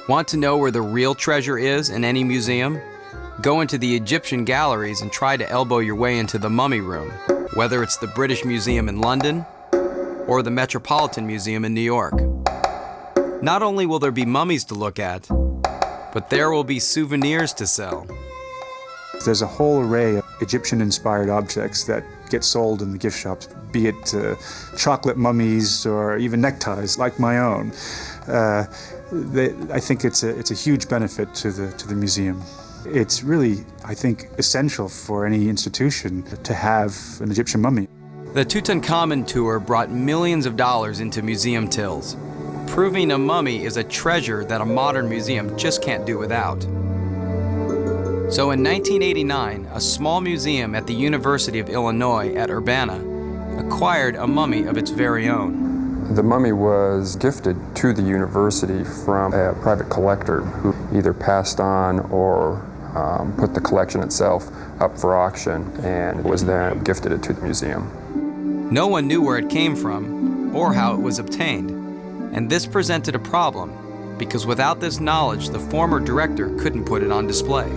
Want to know where the real treasure is in any museum? Go into the Egyptian galleries and try to elbow your way into the Mummy Room, whether it's the British Museum in London or the Metropolitan Museum in New York. Not only will there be mummies to look at, but there will be souvenirs to sell. There's a whole array of Egyptian-inspired objects that get sold in the gift shops, be it chocolate mummies or even neckties like my own. I think it's a huge benefit to the museum. It's really, I think, essential for any institution to have an Egyptian mummy. The Tutankhamun tour brought millions of dollars into museum tills, proving a mummy is a treasure that a modern museum just can't do without. So in 1989, a small museum at the University of Illinois at Urbana acquired a mummy of its very own. The mummy was gifted to the university from a private collector who either passed on or put the collection itself up for auction and was then gifted it to the museum. No one knew where it came from or how it was obtained, and this presented a problem because without this knowledge, the former director couldn't put it on display.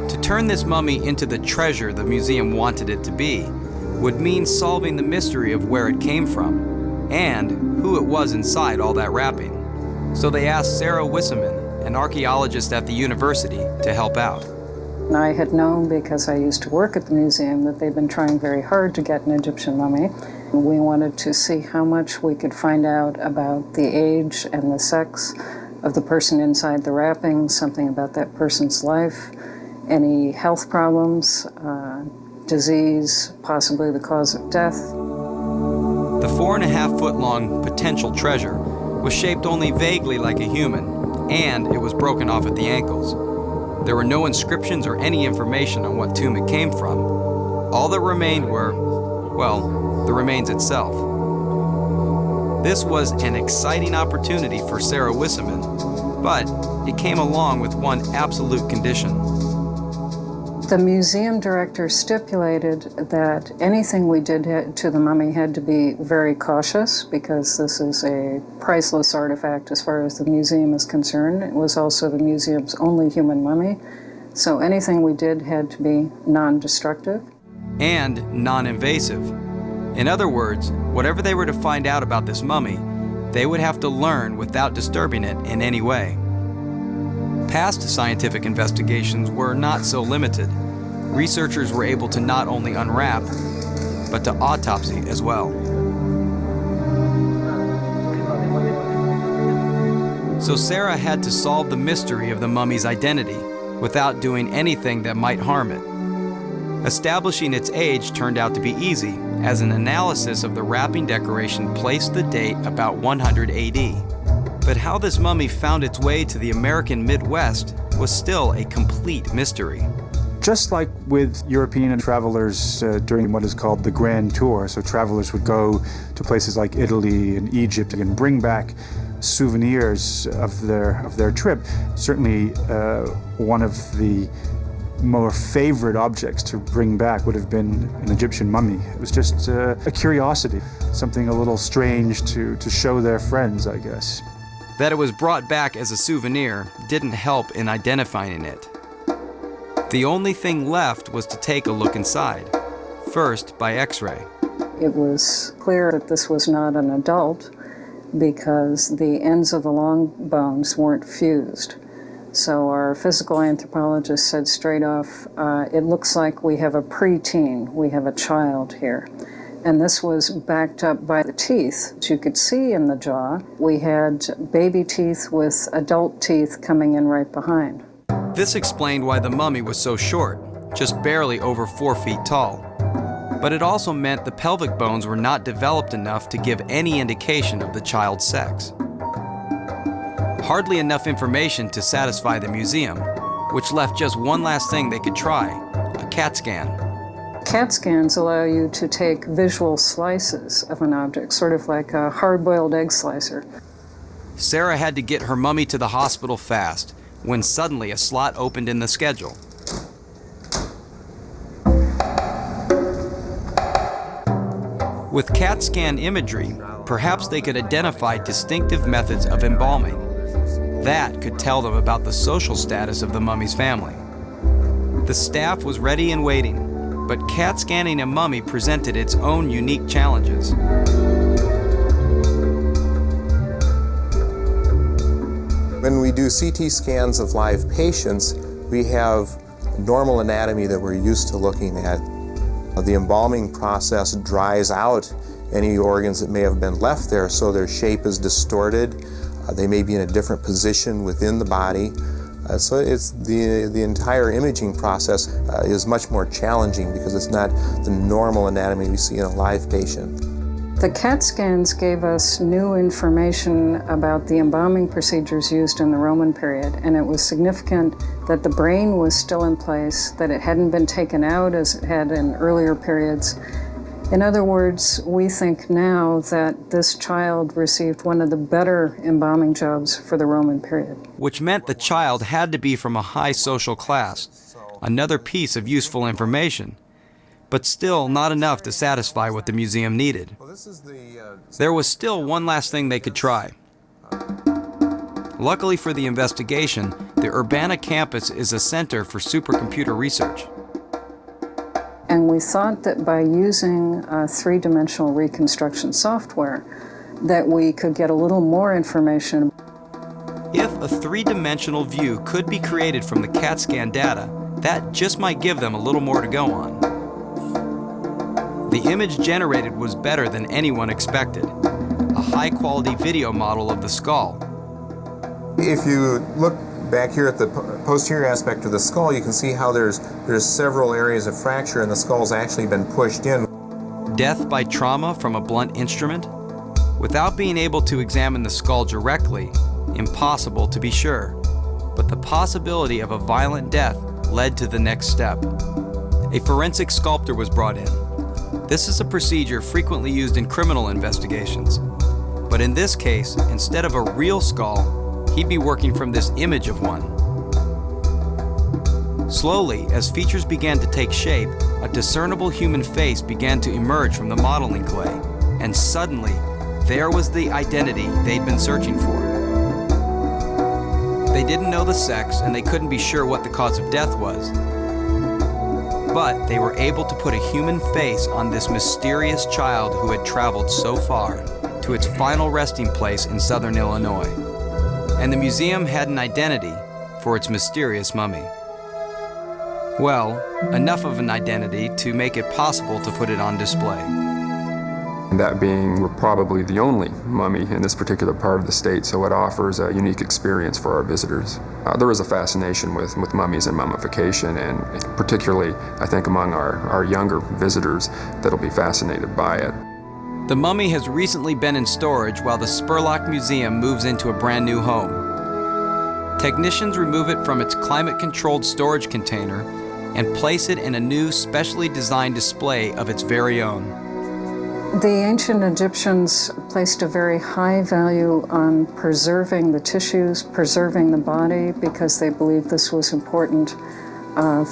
To turn this mummy into the treasure the museum wanted it to be would mean solving the mystery of where it came from and who it was inside all that wrapping. So they asked Sarah Wisseman, an archaeologist at the university, to help out. I had known, because I used to work at the museum, that they'd been trying very hard to get an Egyptian mummy. We wanted to see how much we could find out about the age and the sex of the person inside the wrapping, something about that person's life, any health problems, disease, possibly the cause of death. The 4.5-foot-long potential treasure was shaped only vaguely like a human, and it was broken off at the ankles. There were no inscriptions or any information on what tomb it came from. All that remained were, well, the remains itself. This was an exciting opportunity for Sarah Wisseman, but it came along with one absolute condition. The museum director stipulated that anything we did to the mummy had to be very cautious because this is a priceless artifact as far as the museum is concerned. It was also the museum's only human mummy, so anything we did had to be non-destructive. And non-invasive. In other words, whatever they were to find out about this mummy, they would have to learn without disturbing it in any way. Past scientific investigations were not so limited. Researchers were able to not only unwrap, but to autopsy as well. So Sarah had to solve the mystery of the mummy's identity without doing anything that might harm it. Establishing its age turned out to be easy, as an analysis of the wrapping decoration placed the date about 100 AD. But how this mummy found its way to the American Midwest was still a complete mystery. Just like with European travelers during what is called the Grand Tour, so travelers would go to places like Italy and Egypt and bring back souvenirs of their trip. Certainly one of the more favorite objects to bring back would have been an Egyptian mummy. It was just a curiosity, something a little strange to show their friends, I guess. That it was brought back as a souvenir didn't help in identifying it. The only thing left was to take a look inside, first by X-ray. It was clear that this was not an adult because the ends of the long bones weren't fused. So our physical anthropologist said straight off, it looks like we have a preteen, we have a child here. And this was backed up by the teeth that you could see in the jaw. We had baby teeth with adult teeth coming in right behind. This explained why the mummy was so short, just barely over 4 feet tall. But it also meant the pelvic bones were not developed enough to give any indication of the child's sex. Hardly enough information to satisfy the museum, which left just one last thing they could try, a CAT scan. CAT scans allow you to take visual slices of an object, sort of like a hard-boiled egg slicer. Sarah had to get her mummy to the hospital fast, when suddenly a slot opened in the schedule. With CAT scan imagery, perhaps they could identify distinctive methods of embalming. That could tell them about the social status of the mummy's family. The staff was ready and waiting, but CAT scanning a mummy presented its own unique challenges. When we do CT scans of live patients, we have normal anatomy that we're used to looking at. The embalming process dries out any organs that may have been left there, so their shape is distorted. They may be in a different position within the body. So it's the entire imaging process is much more challenging because it's not the normal anatomy we see in a live patient. The CAT scans gave us new information about the embalming procedures used in the Roman period, and it was significant that the brain was still in place, that it hadn't been taken out as it had in earlier periods. In other words, we think now that this child received one of the better embalming jobs for the Roman period. Which meant the child had to be from a high social class. Another piece of useful information, but still not enough to satisfy what the museum needed. There was still one last thing they could try. Luckily for the investigation, the Urbana campus is a center for supercomputer research. And we thought that by using three-dimensional reconstruction software, that we could get a little more information. If a three-dimensional view could be created from the CAT scan data, that just might give them a little more to go on. The image generated was better than anyone expected. A high-quality video model of the skull. If you look back here at the posterior aspect of the skull, you can see how there's several areas of fracture and the skull's actually been pushed in. Death by trauma from a blunt instrument? Without being able to examine the skull directly, impossible to be sure. But the possibility of a violent death led to the next step. A forensic sculptor was brought in. This is a procedure frequently used in criminal investigations. But in this case, instead of a real skull, he'd be working from this image of one. Slowly, as features began to take shape, a discernible human face began to emerge from the modeling clay. And suddenly, there was the identity they'd been searching for. They didn't know the sex, and they couldn't be sure what the cause of death was. But they were able to put a human face on this mysterious child who had traveled so far to its final resting place in southern Illinois. And the museum had an identity for its mysterious mummy. Well, enough of an identity to make it possible to put it on display. And that being probably the only mummy in this particular part of the state, so it offers a unique experience for our visitors. There is a fascination with mummies and mummification, and particularly, I think, among our younger visitors that'll be fascinated by it. The mummy has recently been in storage while the Spurlock Museum moves into a brand new home. Technicians remove it from its climate-controlled storage container and place it in a new specially designed display of its very own. The ancient Egyptians placed a very high value on preserving the tissues, preserving the body, because they believed this was important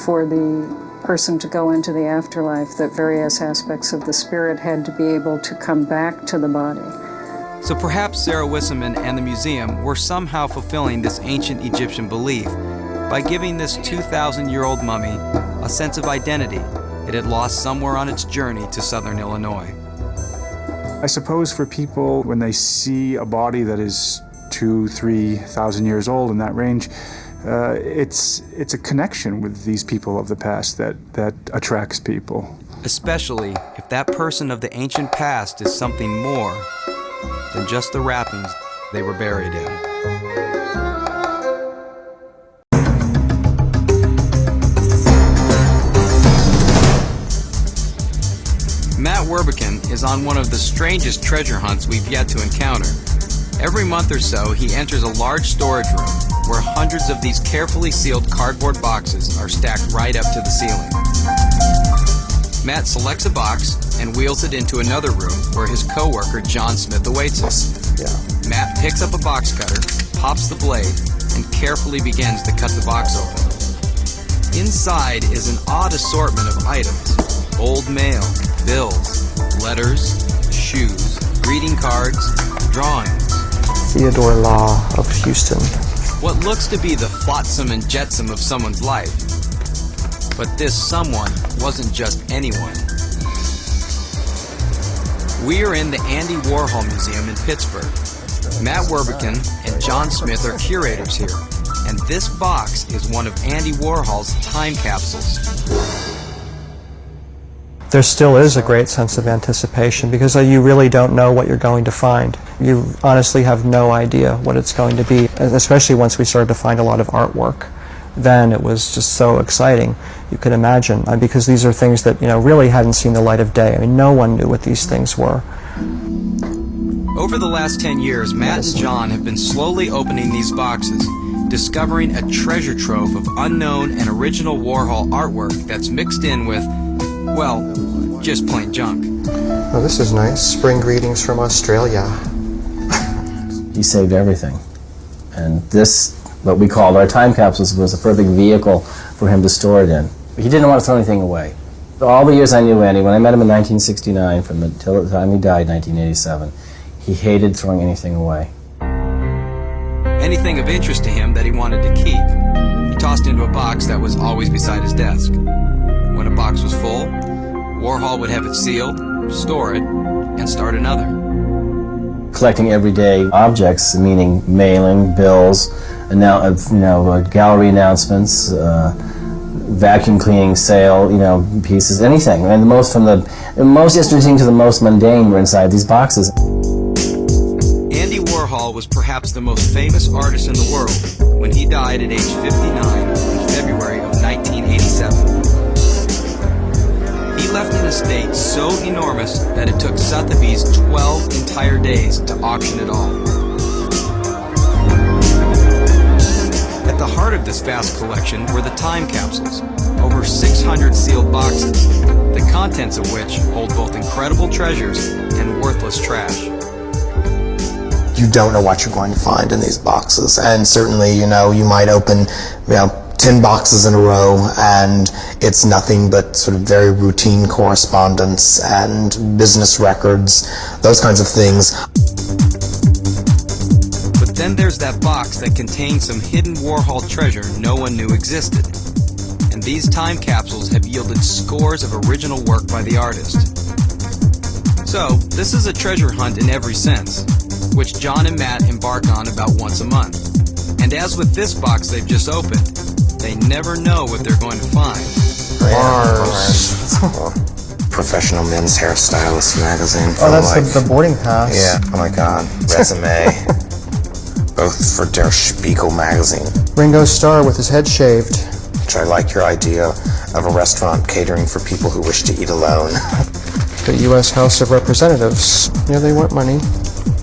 for the person to go into the afterlife, that various aspects of the spirit had to be able to come back to the body. So perhaps Sarah Wisseman and the museum were somehow fulfilling this ancient Egyptian belief by giving this 2,000-year-old mummy a sense of identity it had lost somewhere on its journey to southern Illinois. I suppose for people, when they see a body that is 2,000-3,000 years old, in that range, it's a connection with these people of the past that attracts people. Especially if that person of the ancient past is something more than just the wrappings they were buried in. Matt Werbekin is on one of the strangest treasure hunts we've yet to encounter. Every month or so, he enters a large storage room where hundreds of these carefully sealed cardboard boxes are stacked right up to the ceiling. Matt selects a box and wheels it into another room where his co-worker John Smith awaits us. Matt picks up a box cutter, pops the blade, and carefully begins to cut the box open. Inside is an odd assortment of items: old mail, bills, letters, shoes, greeting cards, drawings. Theodore Law of Houston. What looks to be the flotsam and jetsam of someone's life. But this someone wasn't just anyone. We are in the Andy Warhol Museum in Pittsburgh. Matt Werbekin and John Smith are curators here, and this box is one of Andy Warhol's time capsules. There still is a great sense of anticipation because you really don't know what you're going to find. You honestly have no idea what it's going to be, especially once we started to find a lot of artwork. Then it was just so exciting. You could imagine, because these are things that really hadn't seen the light of day. I mean, no one knew what these things were. Over the last 10 years, Matt and John have been slowly opening these boxes, discovering a treasure trove of unknown and original Warhol artwork that's mixed in with, well, just plain junk. Oh, this is nice. Spring greetings from Australia. He saved everything. And this, what we called our time capsules, was a perfect vehicle for him to store it in. He didn't want to throw anything away. All the years I knew Andy, when I met him in 1969, till the time he died in 1987, he hated throwing anything away. Anything of interest to him that he wanted to keep, he tossed into a box that was always beside his desk. When a box was full, Warhol would have it sealed, store it, and start another. Collecting everyday objects, meaning mailing, bills, gallery announcements, vacuum cleaning sale, pieces, anything. And the most interesting to the most mundane were inside these boxes. Andy Warhol was perhaps the most famous artist in the world when he died at age 59 in February of 1987. He left an estate so enormous that it took Sotheby's 12 entire days to auction it all. At the heart of this vast collection were the time capsules, over 600 sealed boxes, the contents of which hold both incredible treasures and worthless trash. You don't know what you're going to find in these boxes, and certainly, you might open, 10 boxes in a row, and it's nothing but sort of very routine correspondence and business records, those kinds of things. But then there's that box that contains some hidden Warhol treasure no one knew existed. And these time capsules have yielded scores of original work by the artist. So, this is a treasure hunt in every sense, which John and Matt embark on about once a month. And as with this box they've just opened, they never know what they're going to find. Professional Men's Hairstylist magazine. Oh, that's the boarding pass. Yeah, oh my God. Resume. Both for Der Spiegel magazine. Ringo Starr with his head shaved. Which I like your idea of a restaurant catering for people who wish to eat alone. The U.S. House of Representatives. Yeah, they want money.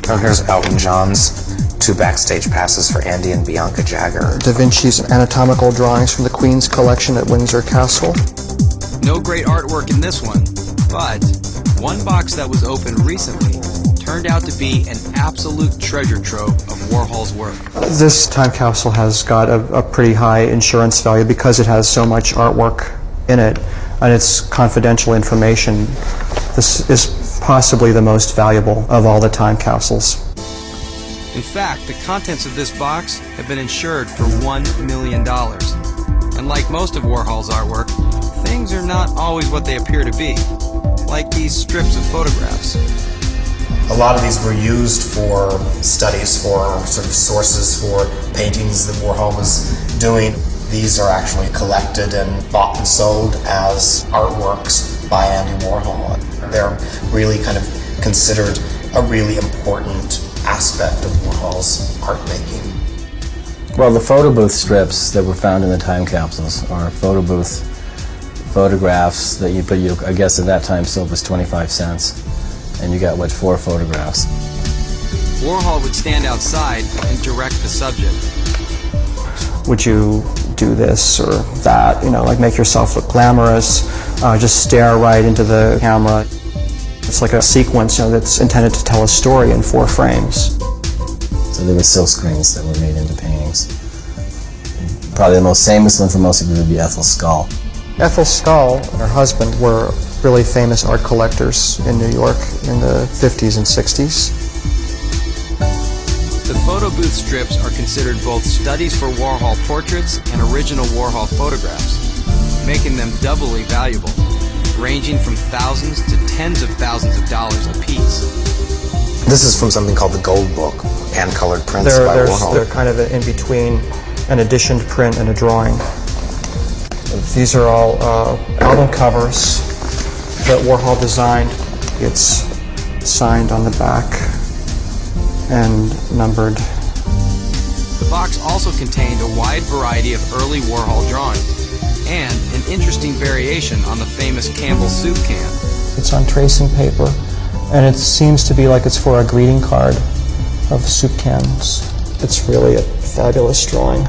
Oh, here's Elton John's 2 backstage passes for Andy and Bianca Jagger. Da Vinci's anatomical drawings from the Queen's collection at Windsor Castle. No great artwork in this one, but one box that was opened recently turned out to be an absolute treasure trove of Warhol's work. This time capsule has got a pretty high insurance value because it has so much artwork in it, and it's confidential information. This is possibly the most valuable of all the time capsules. In fact, the contents of this box have been insured for $1 million. And like most of Warhol's artwork, things are not always what they appear to be, like these strips of photographs. A lot of these were used for studies, for sort of sources for paintings that Warhol was doing. These are actually collected and bought and sold as artworks by Andy Warhol. They're really kind of considered a really important aspect of Warhol's art making. Well, the photo booth strips that were found in the time capsules are photo booth photographs that I guess at that time sold was 25 cents. And you got, 4 photographs. Warhol would stand outside and direct the subject. Would you do this or that, like make yourself look glamorous, just stare right into the camera. It's like a sequence, that's intended to tell a story in 4 frames. So there were silk screens that were made into paintings. Probably the most famous one for most people would be Ethel Skull. Ethel Skull and her husband were really famous art collectors in New York in the 50s and 60s. The photo booth strips are considered both studies for Warhol portraits and original Warhol photographs, making them doubly valuable, ranging from thousands to tens of thousands of dollars a piece. This is from something called the Gold Book, hand-colored prints by Warhol. They're kind of in between an editioned print and a drawing. These are all album covers that Warhol designed. It's signed on the back and numbered. The box also contained a wide variety of early Warhol drawings and an interesting variation on the famous Campbell soup can. It's on tracing paper, and it seems to be like it's for a greeting card of soup cans. It's really a fabulous drawing.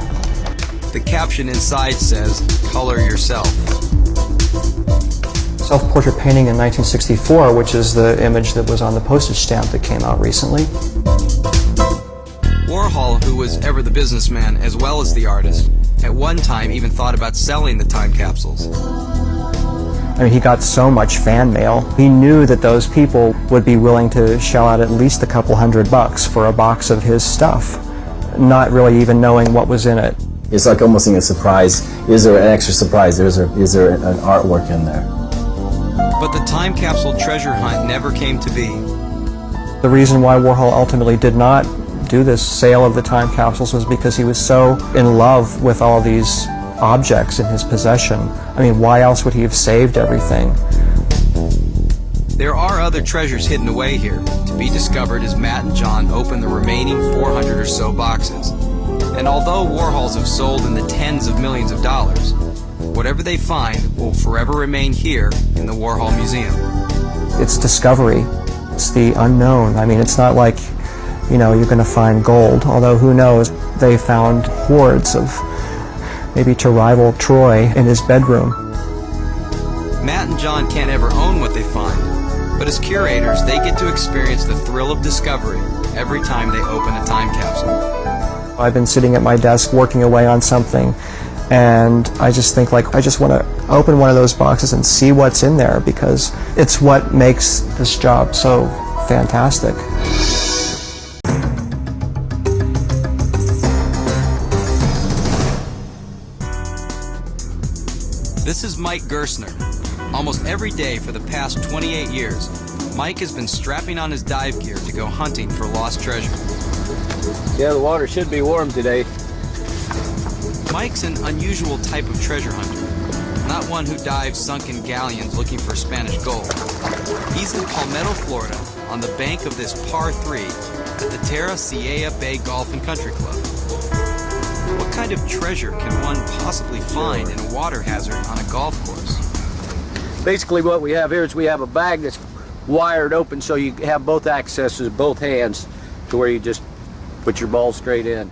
The caption inside says, "Color yourself." Self-portrait painting in 1964, which is the image that was on the postage stamp that came out recently. Warhol, who was ever the businessman as well as the artist, at one time even thought about selling the time capsules. I mean, he got so much fan mail. He knew that those people would be willing to shell out at least a couple $100 for a box of his stuff, not really even knowing what was in it. It's like almost a surprise. Is there an extra surprise? Is there an artwork in there? But the time capsule treasure hunt never came to be. The reason why Warhol ultimately did not do this sale of the time capsules was because he was so in love with all these objects in his possession. I mean, why else would he have saved everything? There are other treasures hidden away here, to be discovered as Matt and John open the remaining 400 or so boxes. And although Warhols have sold in the tens of millions of dollars, whatever they find will forever remain here in the Warhol Museum. It's discovery. It's the unknown. I mean, it's not like, you know, you're going to find gold, although who knows, they found hoards of, maybe to rival Troy, in his bedroom. Matt and John can't ever own what they find, but as curators, they get to experience the thrill of discovery every time they open a time capsule. I've been sitting at my desk working away on something, and I just think, like, I just want to open one of those boxes and see what's in there, because it's what makes this job so fantastic. This is Mike Gerstner. Almost every day for the past 28 years, Mike has been strapping on his dive gear to go hunting for lost treasure. Yeah, the water should be warm today. Mike's an unusual type of treasure hunter, not one who dives sunken galleons looking for Spanish gold. He's in Palmetto, Florida, on the bank of this par 3 at the Terra Ciea Bay Golf and Country Club. What kind of treasure can one possibly find in a water hazard on a golf course? Basically what we have here is we have a bag that's wired open so you have both accesses, both hands, to where you just put your ball straight in.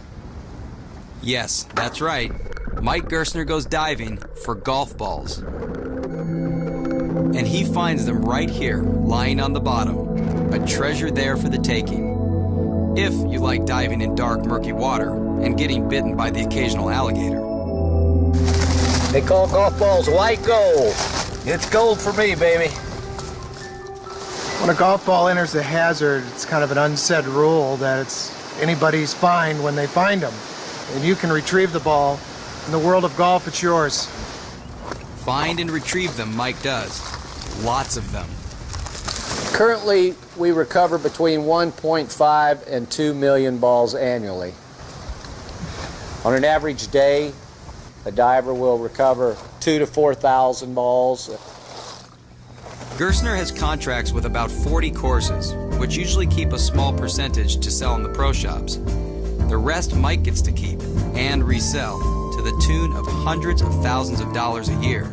Yes, that's right. Mike Gerstner goes diving for golf balls. And he finds them right here, lying on the bottom. A treasure there for the taking. If you like diving in dark, murky water and getting bitten by the occasional alligator. They call golf balls white gold. It's gold for me, baby. When a golf ball enters the hazard, it's kind of an unsaid rule that it's anybody's find when they find them. And you can retrieve the ball. In the world of golf, it's yours. Find and retrieve them, Mike does. Lots of them. Currently, we recover between 1.5 and 2 million balls annually. On an average day, a diver will recover 2,000 to 4,000 balls. Gerstner has contracts with about 40 courses, which usually keep a small percentage to sell in the pro shops. The rest Mike gets to keep and resell to the tune of hundreds of thousands of dollars a year.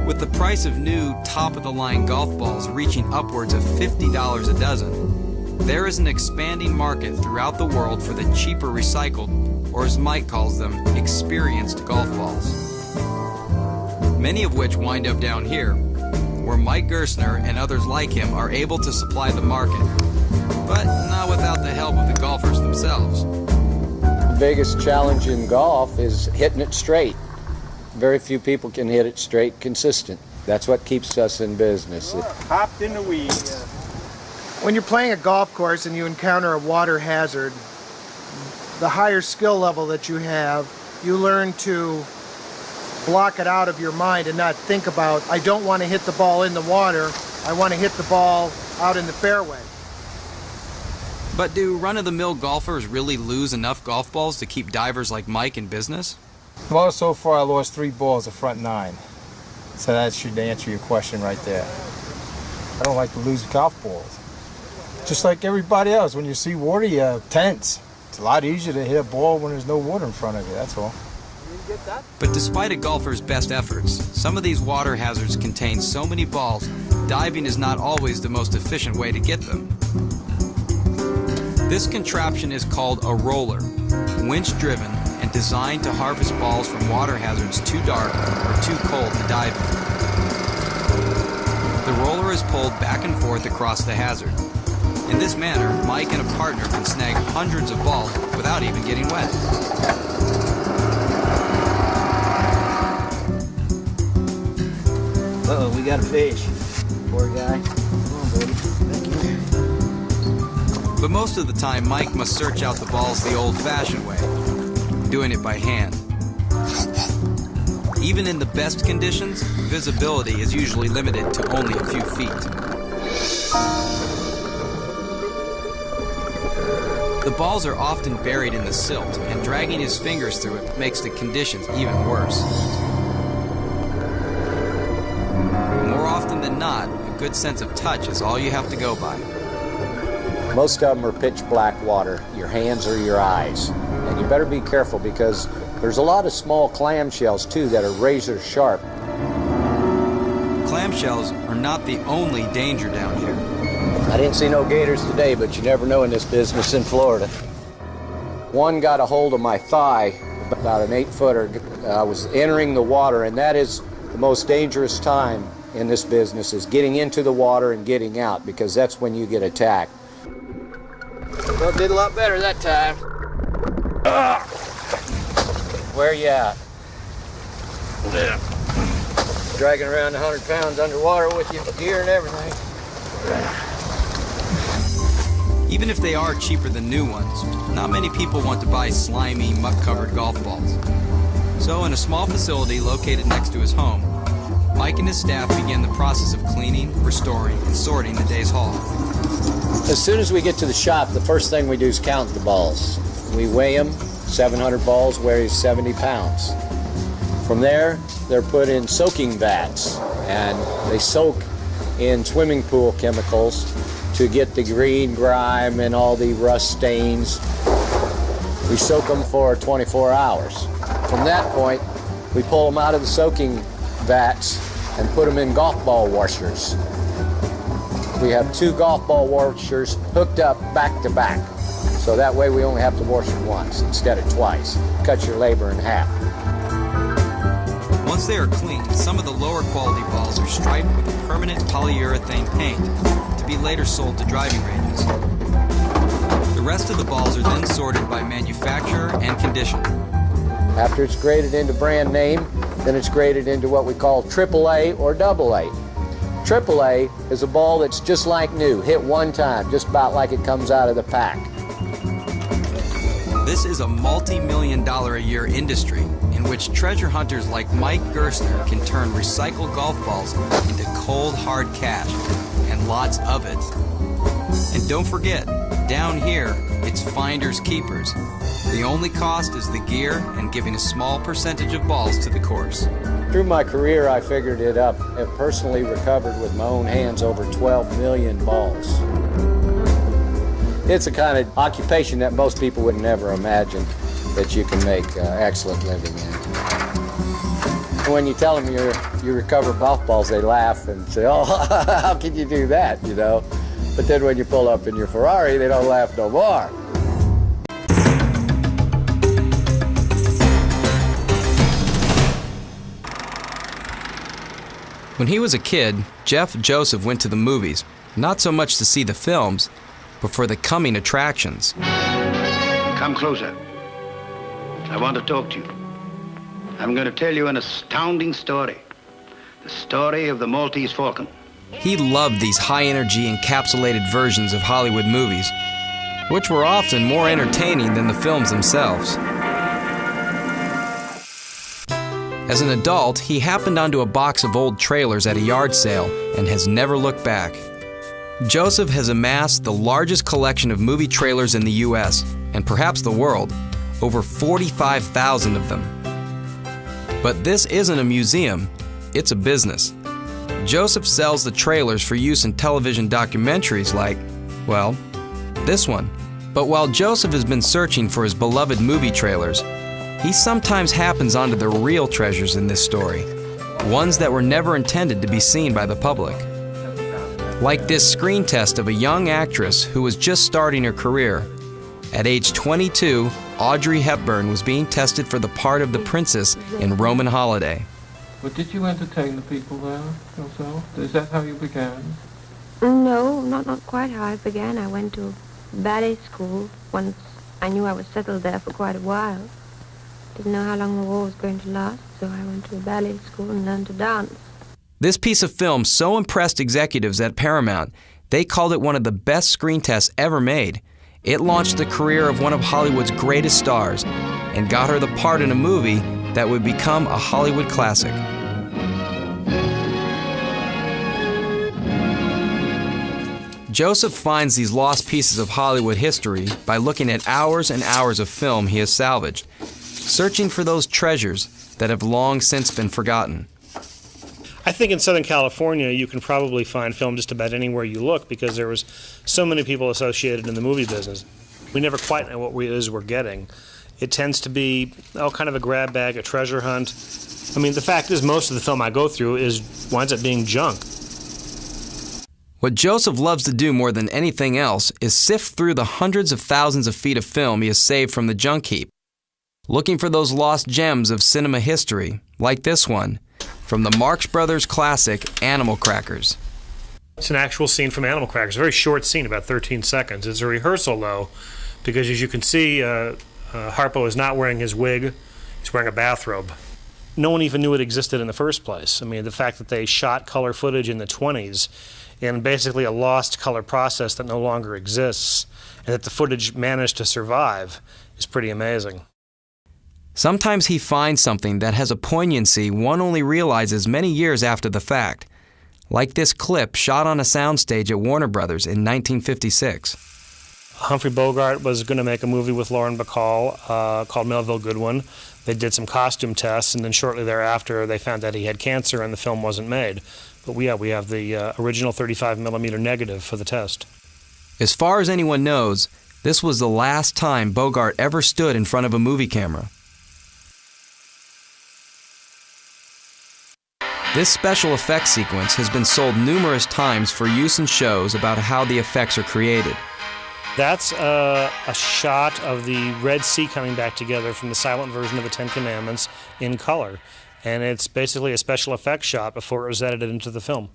With the price of new, top-of-the-line golf balls reaching upwards of $50 a dozen, there is an expanding market throughout the world for the cheaper recycled, or as Mike calls them, experienced golf balls. Many of which wind up down here, where Mike Gerstner and others like him are able to supply the market, but not without the help of the golfers themselves. The biggest challenge in golf is hitting it straight. Very few people can hit it straight consistent. That's what keeps us in business. Hopped in the weed. When you're playing a golf course and you encounter a water hazard, the higher skill level that you have, you learn to block it out of your mind and not think about, I don't want to hit the ball in the water, I want to hit the ball out in the fairway. But do run-of-the-mill golfers really lose enough golf balls to keep divers like Mike in business? Well, so far I lost 3 balls the front 9. So that should answer your question right there. I don't like to lose golf balls. Just like everybody else, when you see water, you're tense. It's a lot easier to hit a ball when there's no water in front of you, that's all. But despite a golfer's best efforts, some of these water hazards contain so many balls, diving is not always the most efficient way to get them. This contraption is called a roller, winch-driven and designed to harvest balls from water hazards too dark or too cold to dive in. The roller is pulled back and forth across the hazard. In this manner, Mike and a partner can snag hundreds of balls without even getting wet. Uh-oh, we got a fish. Poor guy. Come on, buddy. Thank you. But most of the time, Mike must search out the balls the old-fashioned way, doing it by hand. Even in the best conditions, visibility is usually limited to only a few feet. The balls are often buried in the silt, and dragging his fingers through it makes the conditions even worse. More often than not, a good sense of touch is all you have to go by. Most of them are pitch black water, your hands or your eyes. And you better be careful because there's a lot of small clamshells too that are razor sharp. Clamshells are not the only danger down here. I didn't see no gators today, but you never know in this business in Florida. One got a hold of my thigh, about an 8-footer. I was entering the water, and that is the most dangerous time in this business, is getting into the water and getting out, because that's when you get attacked. Well, did a lot better that time. Where you at? Yeah. Dragging around 100 pounds underwater with your gear and everything. Even if they are cheaper than new ones, not many people want to buy slimy, muck-covered golf balls. So in a small facility located next to his home, Mike and his staff begin the process of cleaning, restoring, and sorting the day's haul. As soon as we get to the shop, the first thing we do is count the balls. We weigh them. 700 balls weighs 70 pounds. From there, they're put in soaking vats, and they soak in swimming pool chemicals to get the green grime and all the rust stains. We soak them for 24 hours. From that point, we pull them out of the soaking vats and put them in golf ball washers. We have 2 golf ball washers hooked up back to back. So that way we only have to wash them once instead of twice. Cut your labor in half. Once they are cleaned, some of the lower quality balls are striped with a permanent polyurethane paint to be later sold to driving ranges. The rest of the balls are then sorted by manufacturer and condition. After it's graded into brand name, then it's graded into what we call AAA or AA. AAA is a ball that's just like new, hit one time, just about like it comes out of the pack. This is a multi-million-dollar-a-year industry in which treasure hunters like Mike Gerstner can turn recycled golf balls into cold, hard cash, and lots of it. And don't forget, down here, it's finders keepers. The only cost is the gear and giving a small percentage of balls to the course. Through my career, I figured it up. I've personally recovered with my own hands over 12 million balls. It's a kind of occupation that most people would never imagine that you can make excellent living in. When you tell them you recover golf balls, they laugh and say, oh, how can you do that, you know? But then when you pull up in your Ferrari, they don't laugh no more. When he was a kid, Jeff Joseph went to the movies, not so much to see the films, but for the coming attractions. Come closer. I want to talk to you. I'm going to tell you an astounding story. The story of the Maltese Falcon. He loved these high-energy encapsulated versions of Hollywood movies, which were often more entertaining than the films themselves. As an adult, he happened onto a box of old trailers at a yard sale and has never looked back. Joseph has amassed the largest collection of movie trailers in the U.S., and perhaps the world, over 45,000 of them. But this isn't a museum, it's a business. Joseph sells the trailers for use in television documentaries like, well, this one. But while Joseph has been searching for his beloved movie trailers, he sometimes happens onto the real treasures in this story, ones that were never intended to be seen by the public. Like this screen test of a young actress who was just starting her career. At age 22, Audrey Hepburn was being tested for the part of the princess in Roman Holiday. But did you entertain the people there yourself? Is that how you began? No, not quite how I began. I went to ballet school once I knew I was settled there for quite a while. Didn't know how long the war was going to last, so I went to a ballet school and learned to dance. This piece of film so impressed executives at Paramount, they called it one of the best screen tests ever made. It launched the career of one of Hollywood's greatest stars and got her the part in a movie that would become a Hollywood classic. Joseph finds these lost pieces of Hollywood history by looking at hours and hours of film he has salvaged, searching for those treasures that have long since been forgotten. I think in Southern California you can probably find film just about anywhere you look because there was so many people associated in the movie business. We never quite know what it is we're getting. It tends to be kind of a grab bag, a treasure hunt. I mean, the fact is most of the film I go through winds up being junk. What Joseph loves to do more than anything else is sift through the hundreds of thousands of feet of film he has saved from the junk heap, looking for those lost gems of cinema history, like this one, from the Marx Brothers classic Animal Crackers. It's an actual scene from Animal Crackers, a very short scene, about 13 seconds. It's a rehearsal, though, because as you can see, Harpo is not wearing his wig, he's wearing a bathrobe. No one even knew it existed in the first place. I mean, the fact that they shot color footage in the 20s in basically a lost color process that no longer exists, and that the footage managed to survive is pretty amazing. Sometimes he finds something that has a poignancy one only realizes many years after the fact, like this clip shot on a soundstage at Warner Brothers in 1956. Humphrey Bogart was going to make a movie with Lauren Bacall called Melville Goodwin. They did some costume tests, and then shortly thereafter they found that he had cancer and the film wasn't made. But we have the original 35mm negative for the test. As far as anyone knows, this was the last time Bogart ever stood in front of a movie camera. This special effects sequence has been sold numerous times for use in shows about how the effects are created. That's a shot of the Red Sea coming back together from the silent version of the Ten Commandments in color. And it's basically a special effects shot before it was edited into the film.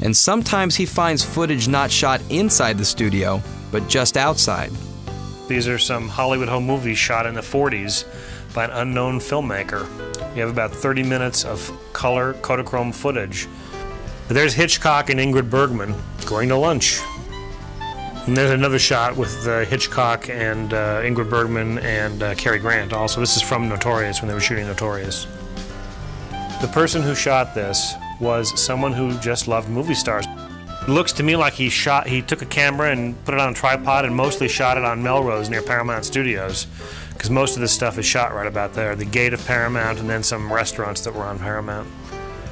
And sometimes he finds footage not shot inside the studio, but just outside. These are some Hollywood home movies shot in the 40s by an unknown filmmaker. You have about 30 minutes of color Kodachrome footage. There's Hitchcock and Ingrid Bergman going to lunch. And there's another shot with Hitchcock and Ingrid Bergman and Cary Grant also. This is from Notorious, when they were shooting Notorious. The person who shot this was someone who just loved movie stars. It looks to me like he took a camera and put it on a tripod and mostly shot it on Melrose near Paramount Studios, because most of this stuff is shot right about there. The gate of Paramount and then some restaurants that were on Paramount.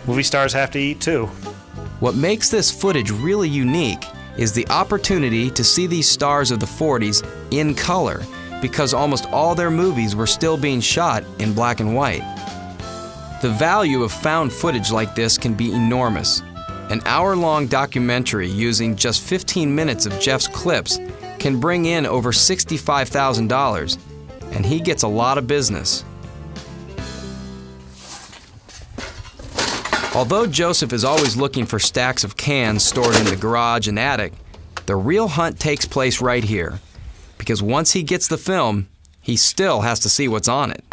Movie stars have to eat too. What makes this footage really unique is the opportunity to see these stars of the 40s in color, because almost all their movies were still being shot in black and white. The value of found footage like this can be enormous. An hour-long documentary using just 15 minutes of Jeff's clips can bring in over $65,000, and he gets a lot of business. Although Joseph is always looking for stacks of cans stored in the garage and attic, the real hunt takes place right here, because once he gets the film, he still has to see what's on it.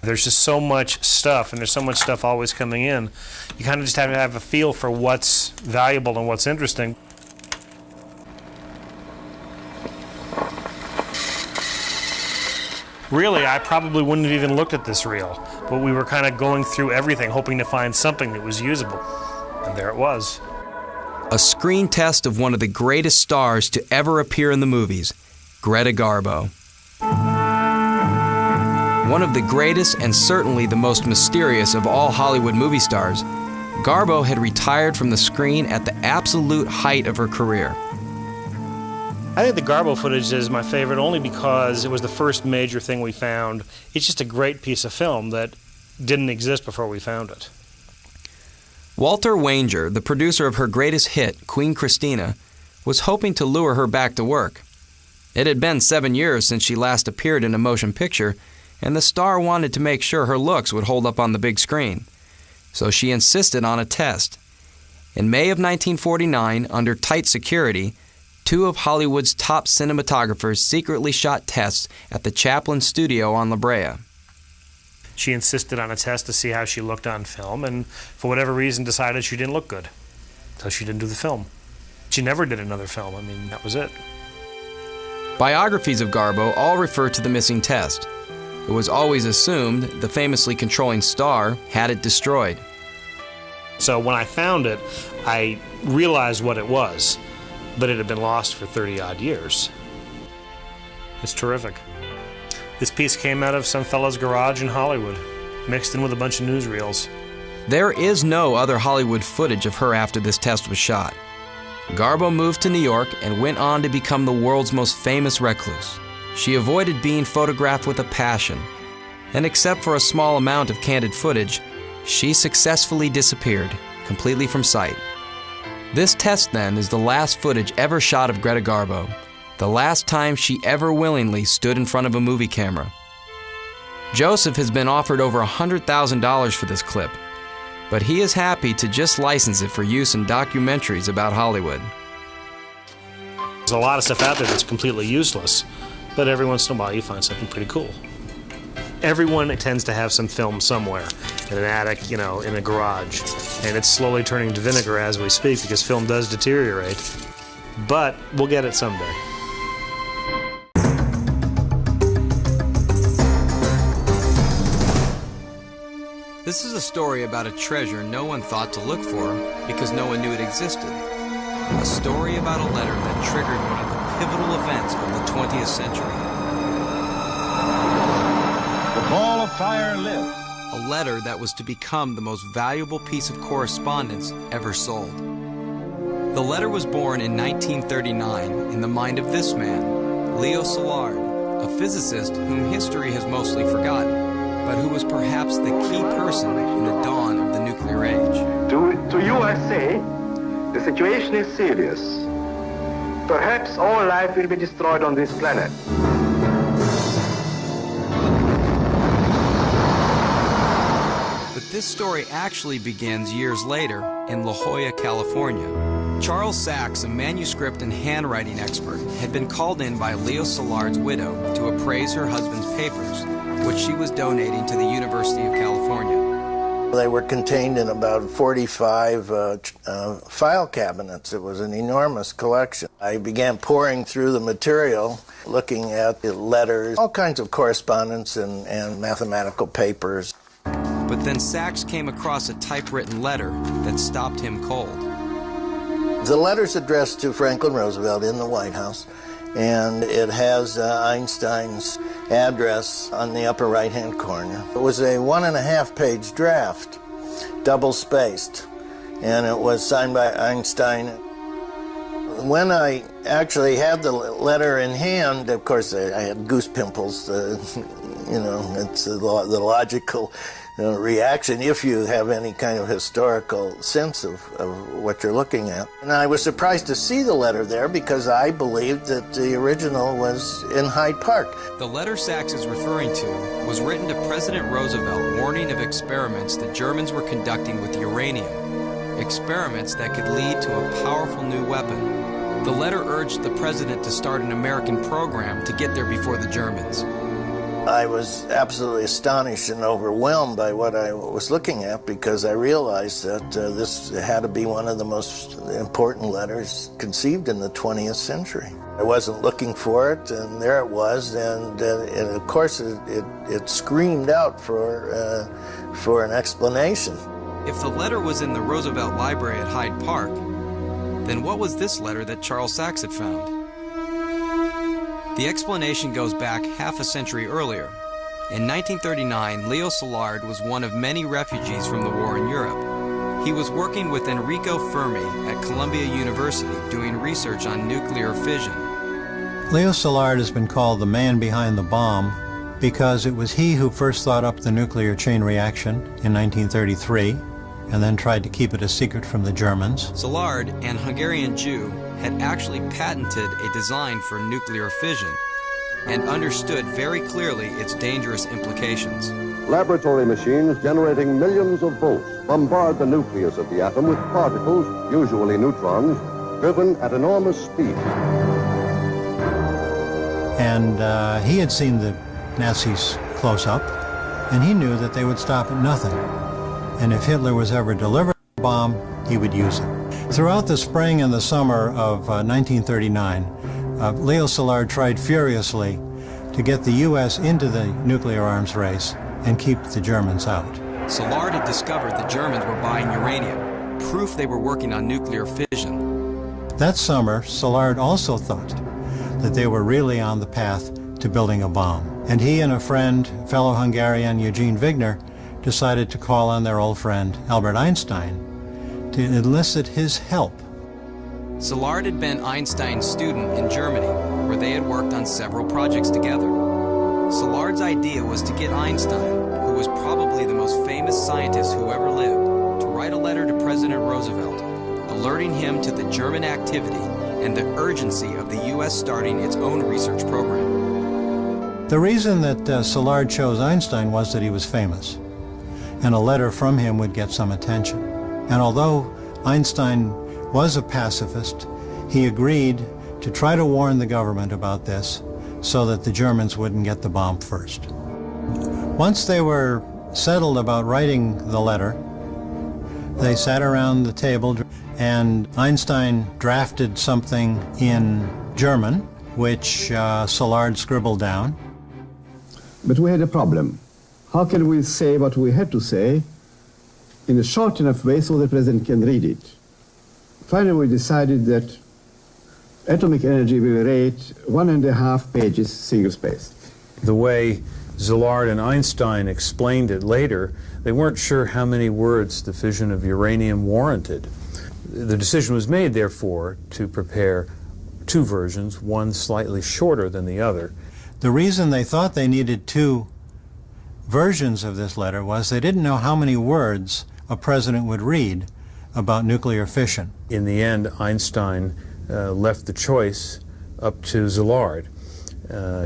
There's just so much stuff, and there's so much stuff always coming in. You kind of just have to have a feel for what's valuable and what's interesting. Really, I probably wouldn't have even looked at this reel, but we were kind of going through everything, hoping to find something that was usable. And there it was. A screen test of one of the greatest stars to ever appear in the movies, Greta Garbo. One of the greatest and certainly the most mysterious of all Hollywood movie stars, Garbo had retired from the screen at the absolute height of her career. I think the Garbo footage is my favorite only because it was the first major thing we found. It's just a great piece of film that didn't exist before we found it. Walter Wanger, the producer of her greatest hit, Queen Christina, was hoping to lure her back to work. It had been 7 years since she last appeared in a motion picture, and the star wanted to make sure her looks would hold up on the big screen. So she insisted on a test. In May of 1949, under tight security, 2 of Hollywood's top cinematographers secretly shot tests at the Chaplin studio on La Brea. She insisted on a test to see how she looked on film, and for whatever reason decided she didn't look good. So she didn't do the film. She never did another film. I mean, that was it. Biographies of Garbo all refer to the missing test. It was always assumed the famously controlling star had it destroyed. So when I found it, I realized what it was, but it had been lost for 30-odd years. It's terrific. This piece came out of some fellow's garage in Hollywood, mixed in with a bunch of newsreels. There is no other Hollywood footage of her after this test was shot. Garbo moved to New York and went on to become the world's most famous recluse. She avoided being photographed with a passion, and except for a small amount of candid footage, she successfully disappeared, completely from sight. This test, then, is the last footage ever shot of Greta Garbo, the last time she ever willingly stood in front of a movie camera. Joseph has been offered over $100,000 for this clip, but he is happy to just license it for use in documentaries about Hollywood. There's a lot of stuff out there that's completely useless, but every once in a while you find something pretty cool. Everyone tends to have some film somewhere, in an attic, in a garage, and it's slowly turning to vinegar as we speak because film does deteriorate, but we'll get it someday. This is a story about a treasure no one thought to look for because no one knew it existed. A story about a letter that triggered one of the pivotal events of the 20th century. The ball of fire lit. A letter that was to become the most valuable piece of correspondence ever sold. The letter was born in 1939 in the mind of this man, Leo Szilard, a physicist whom history has mostly forgotten, but who was perhaps the key person in the dawn of the nuclear age. To you I say, the situation is serious. Perhaps all life will be destroyed on this planet. But this story actually begins years later in La Jolla, California. Charles Sachs, a manuscript and handwriting expert, had been called in by Leo Szilard's widow to appraise her husband's papers, which she was donating to the University of California. They were contained in about 45 file cabinets. It was an enormous collection. I began pouring through the material, looking at the letters, all kinds of correspondence and mathematical papers. But then Sachs came across a typewritten letter that stopped him cold. The letter's addressed to Franklin Roosevelt in the White House, and it has Einstein's address on the upper right-hand corner. It was a 1.5-page draft, double-spaced, and it was signed by Einstein. When I actually had the letter in hand, of course, I had goose pimples. It's the logical reaction if you have any kind of historical sense of what you're looking at. And I was surprised to see the letter there because I believed that the original was in Hyde Park. The letter Sachs is referring to was written to President Roosevelt warning of experiments the Germans were conducting with uranium, experiments that could lead to a powerful new weapon. The letter urged the president to start an American program to get there before the Germans. I was absolutely astonished and overwhelmed by what I was looking at, because I realized that this had to be one of the most important letters conceived in the 20th century. I wasn't looking for it, and there it was, and of course it screamed out for an explanation. If the letter was in the Roosevelt Library at Hyde Park, then what was this letter that Charles Sachs had found? The explanation goes back half a century earlier. In 1939, Leo Szilard was one of many refugees from the war in Europe. He was working with Enrico Fermi at Columbia University doing research on nuclear fission. Leo Szilard has been called the man behind the bomb because it was he who first thought up the nuclear chain reaction in 1933 and then tried to keep it a secret from the Germans. Szilard, an Hungarian Jew, had actually patented a design for nuclear fission and understood very clearly its dangerous implications. Laboratory machines generating millions of volts bombard the nucleus of the atom with particles, usually neutrons, driven at enormous speed. And he had seen the Nazis close up, and he knew that they would stop at nothing. And if Hitler was ever delivered a bomb, he would use it. Throughout the spring and the summer of 1939, Leo Szilard tried furiously to get the U.S. into the nuclear arms race and keep the Germans out. Szilard had discovered the Germans were buying uranium, proof they were working on nuclear fission. That summer, Szilard also thought that they were really on the path to building a bomb. And he and a friend, fellow Hungarian Eugene Wigner, decided to call on their old friend Albert Einstein to elicit his help. Szilard had been Einstein's student in Germany, where they had worked on several projects together. Szilard's idea was to get Einstein, who was probably the most famous scientist who ever lived, to write a letter to President Roosevelt, alerting him to the German activity and the urgency of the U.S. starting its own research program. The reason that Szilard chose Einstein was that he was famous, and a letter from him would get some attention. And although Einstein was a pacifist, he agreed to try to warn the government about this so that the Germans wouldn't get the bomb first. Once they were settled about writing the letter, they sat around the table and Einstein drafted something in German, which Szilard scribbled down. But we had a problem. How can we say what we had to say in a short enough way so the president can read it? Finally, we decided that atomic energy will rate 1.5 pages single-spaced. The way Szilard and Einstein explained it later, they weren't sure how many words the fission of uranium warranted. The decision was made, therefore, to prepare two versions, one slightly shorter than the other. The reason they thought they needed two versions of this letter was they didn't know how many words a president would read about nuclear fission. In the end, Einstein left the choice up to Szilard.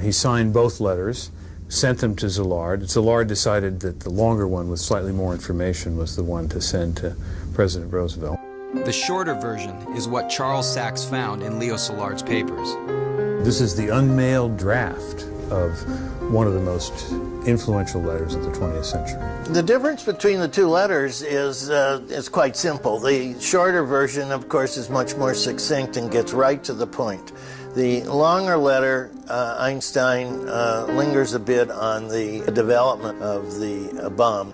He signed both letters, sent them to Szilard. Szilard decided that the longer one with slightly more information was the one to send to President Roosevelt. The shorter version is what Charles Sachs found in Leo Szilard's papers. This is the unmailed draft of one of the most influential letters of the 20th century. The difference between the two letters is quite simple. The shorter version, of course, is much more succinct and gets right to the point. The longer letter, Einstein lingers a bit on the development of the bomb.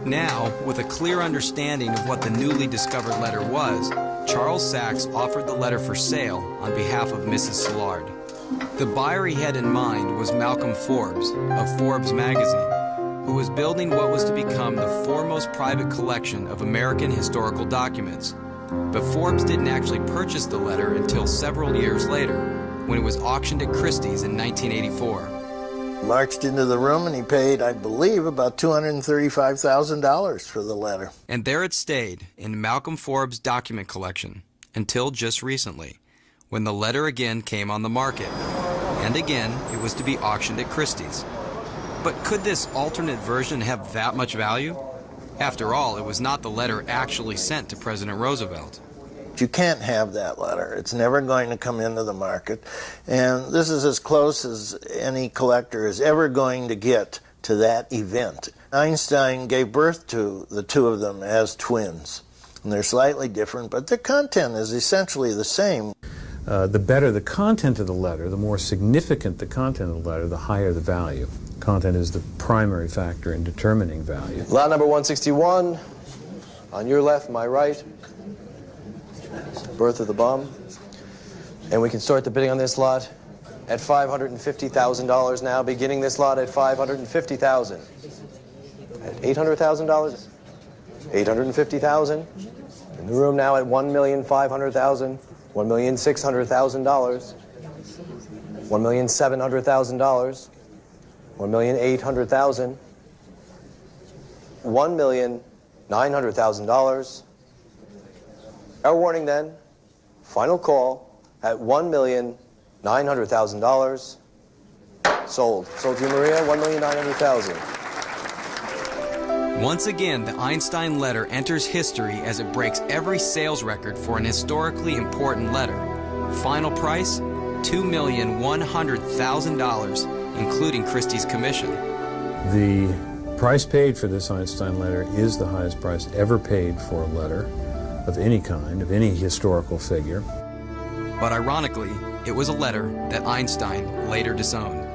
Now, with a clear understanding of what the newly discovered letter was, Charles Sachs offered the letter for sale on behalf of Mrs. Szilard. The buyer he had in mind was Malcolm Forbes of Forbes magazine, who was building what was to become the foremost private collection of American historical documents. But Forbes didn't actually purchase the letter until several years later, when it was auctioned at Christie's in 1984. Marched into the room and he paid, I believe, about $235,000 for the letter. And there it stayed in Malcolm Forbes' document collection until just recently, when the letter again came on the market. And again, it was to be auctioned at Christie's. But could this alternate version have that much value? After all, it was not the letter actually sent to President Roosevelt. You can't have that letter. It's never going to come into the market. And this is as close as any collector is ever going to get to that event. Einstein gave birth to the two of them as twins. And they're slightly different, but their content is essentially the same. The better the content of the letter, the more significant the content of the letter, the higher the value. Content is the primary factor in determining value. Lot number 161, on your left, my right. Birth of the bomb. And we can start the bidding on this lot at $550,000 now, beginning this lot at $550,000. At $800,000? $850,000. In the room now at $1,500,000, $1,600,000, $1,700,000, $1,800,000, $1,900,000. Our warning then, final call at $1,900,000. Sold. Sold to you, Maria, $1,900,000. Once again, the Einstein letter enters history as it breaks every sales record for an historically important letter. Final price, $2,100,000, including Christie's commission. The price paid for this Einstein letter is the highest price ever paid for a letter of any kind, of any historical figure. But ironically, it was a letter that Einstein later disowned.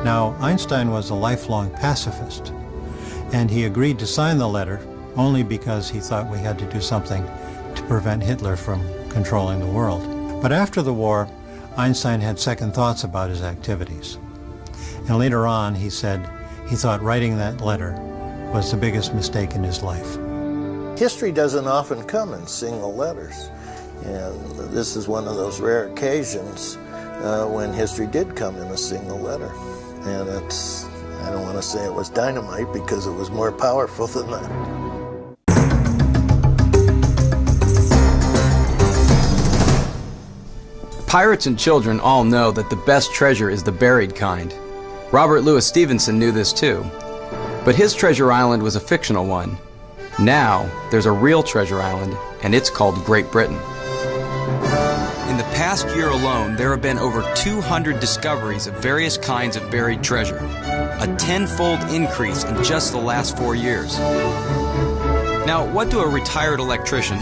Now, Einstein was a lifelong pacifist, and he agreed to sign the letter only because he thought we had to do something to prevent Hitler from controlling the world. But after the war, Einstein had second thoughts about his activities. And later on, he said he thought writing that letter was the biggest mistake in his life. History doesn't often come in single letters. And this is one of those rare occasions when history did come in a single letter. And it's, I don't want to say it was dynamite because it was more powerful than that. Pirates and children all know that the best treasure is the buried kind. Robert Louis Stevenson knew this too. But his treasure island was a fictional one. Now, there's a real treasure island, and it's called Great Britain. In the past year alone, there have been over 200 discoveries of various kinds of buried treasure, a 10-fold increase in just the last 4 years. Now, what do a retired electrician,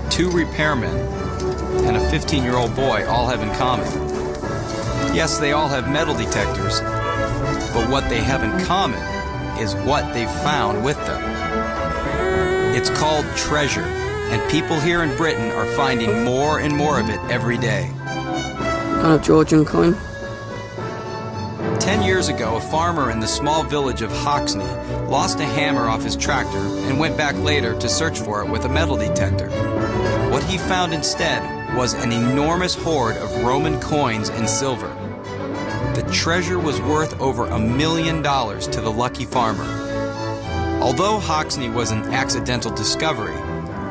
2 repairmen, and a 15-year-old boy all have in common? Yes, they all have metal detectors, but what they have in common is what they've found with them. It's called treasure, and people here in Britain are finding more and more of it every day. A Georgian coin. 10 years ago, a farmer in the small village of Hoxney lost a hammer off his tractor and went back later to search for it with a metal detector. What he found instead was an enormous hoard of Roman coins and silver. The treasure was worth over $1 million to the lucky farmer. Although Hoxney was an accidental discovery,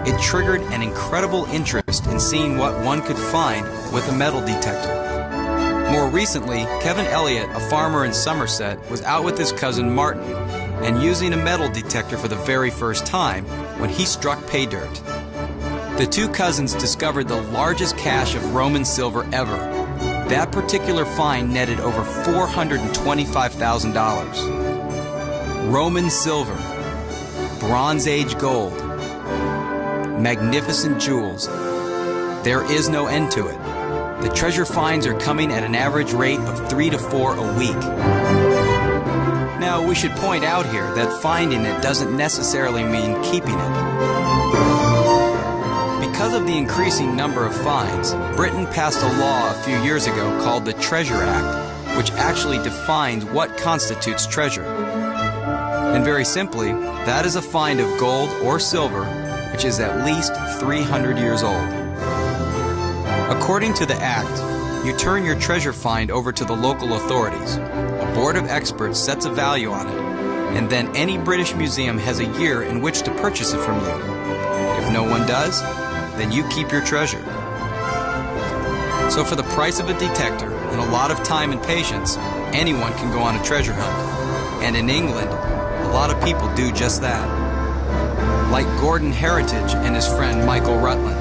it triggered an incredible interest in seeing what one could find with a metal detector. More recently, Kevin Elliott, a farmer in Somerset, was out with his cousin Martin and using a metal detector for the very first time when he struck pay dirt. The two cousins discovered the largest cache of Roman silver ever. That particular find netted over $425,000. Roman silver, Bronze Age gold, magnificent jewels. There is no end to it. The treasure finds are coming at an average rate of 3 to 4 a week. Now, we should point out here that finding it doesn't necessarily mean keeping it. Because of the increasing number of finds, Britain passed a law a few years ago called the Treasure Act, which actually defines what constitutes treasure. And very simply, that is a find of gold or silver which is at least 300 years old. According to the Act, you turn your treasure find over to the local authorities. A board of experts sets a value on it, and then any British museum has a year in which to purchase it from you. If no one does, then you keep your treasure. So for the price of a detector and a lot of time and patience, anyone can go on a treasure hunt. And in England, a lot of people do just that. like Gordon Heritage and his friend Michael Rutland.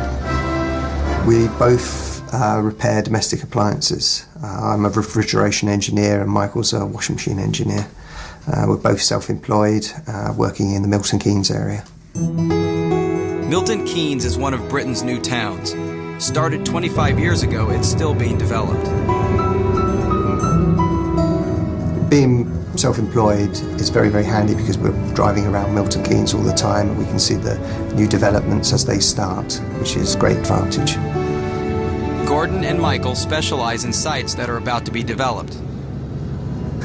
We both repair domestic appliances. I'm a refrigeration engineer and Michael's a washing machine engineer. We're both self-employed, working in the Milton Keynes area. Milton Keynes is one of Britain's new towns. Started 25 years ago, it's still being developed. Being self-employed is very, very handy because we're driving around Milton Keynes all the time and we can see the new developments as they start, which is a great advantage. Gordon and Michael specialize in sites that are about to be developed.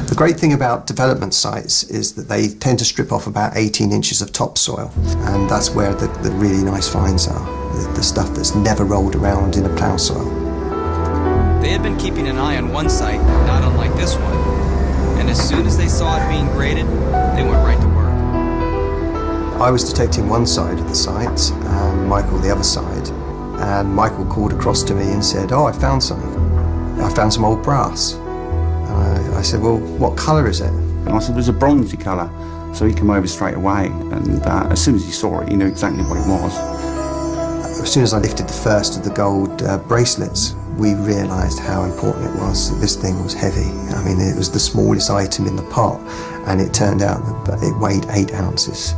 The great thing about development sites is that they tend to strip off about 18 inches of topsoil, and that's where the really nice finds are, the stuff that's never rolled around in a plough soil. They had been keeping an eye on one site, not unlike this one, and as soon as they saw it being graded, they went right to work. I was detecting one side of the site, and Michael the other side, and Michael called across to me and said, "Oh, I found something. I found some old brass." I said, "Well, what colour is it?" And I said, "It was a bronzy colour." So he came over straight away, and as soon as he saw it, he knew exactly what it was. As soon as I lifted the first of the gold bracelets, we realised how important it was that this thing was heavy. I mean, it was the smallest item in the pot, and it turned out that it weighed 8 ounces.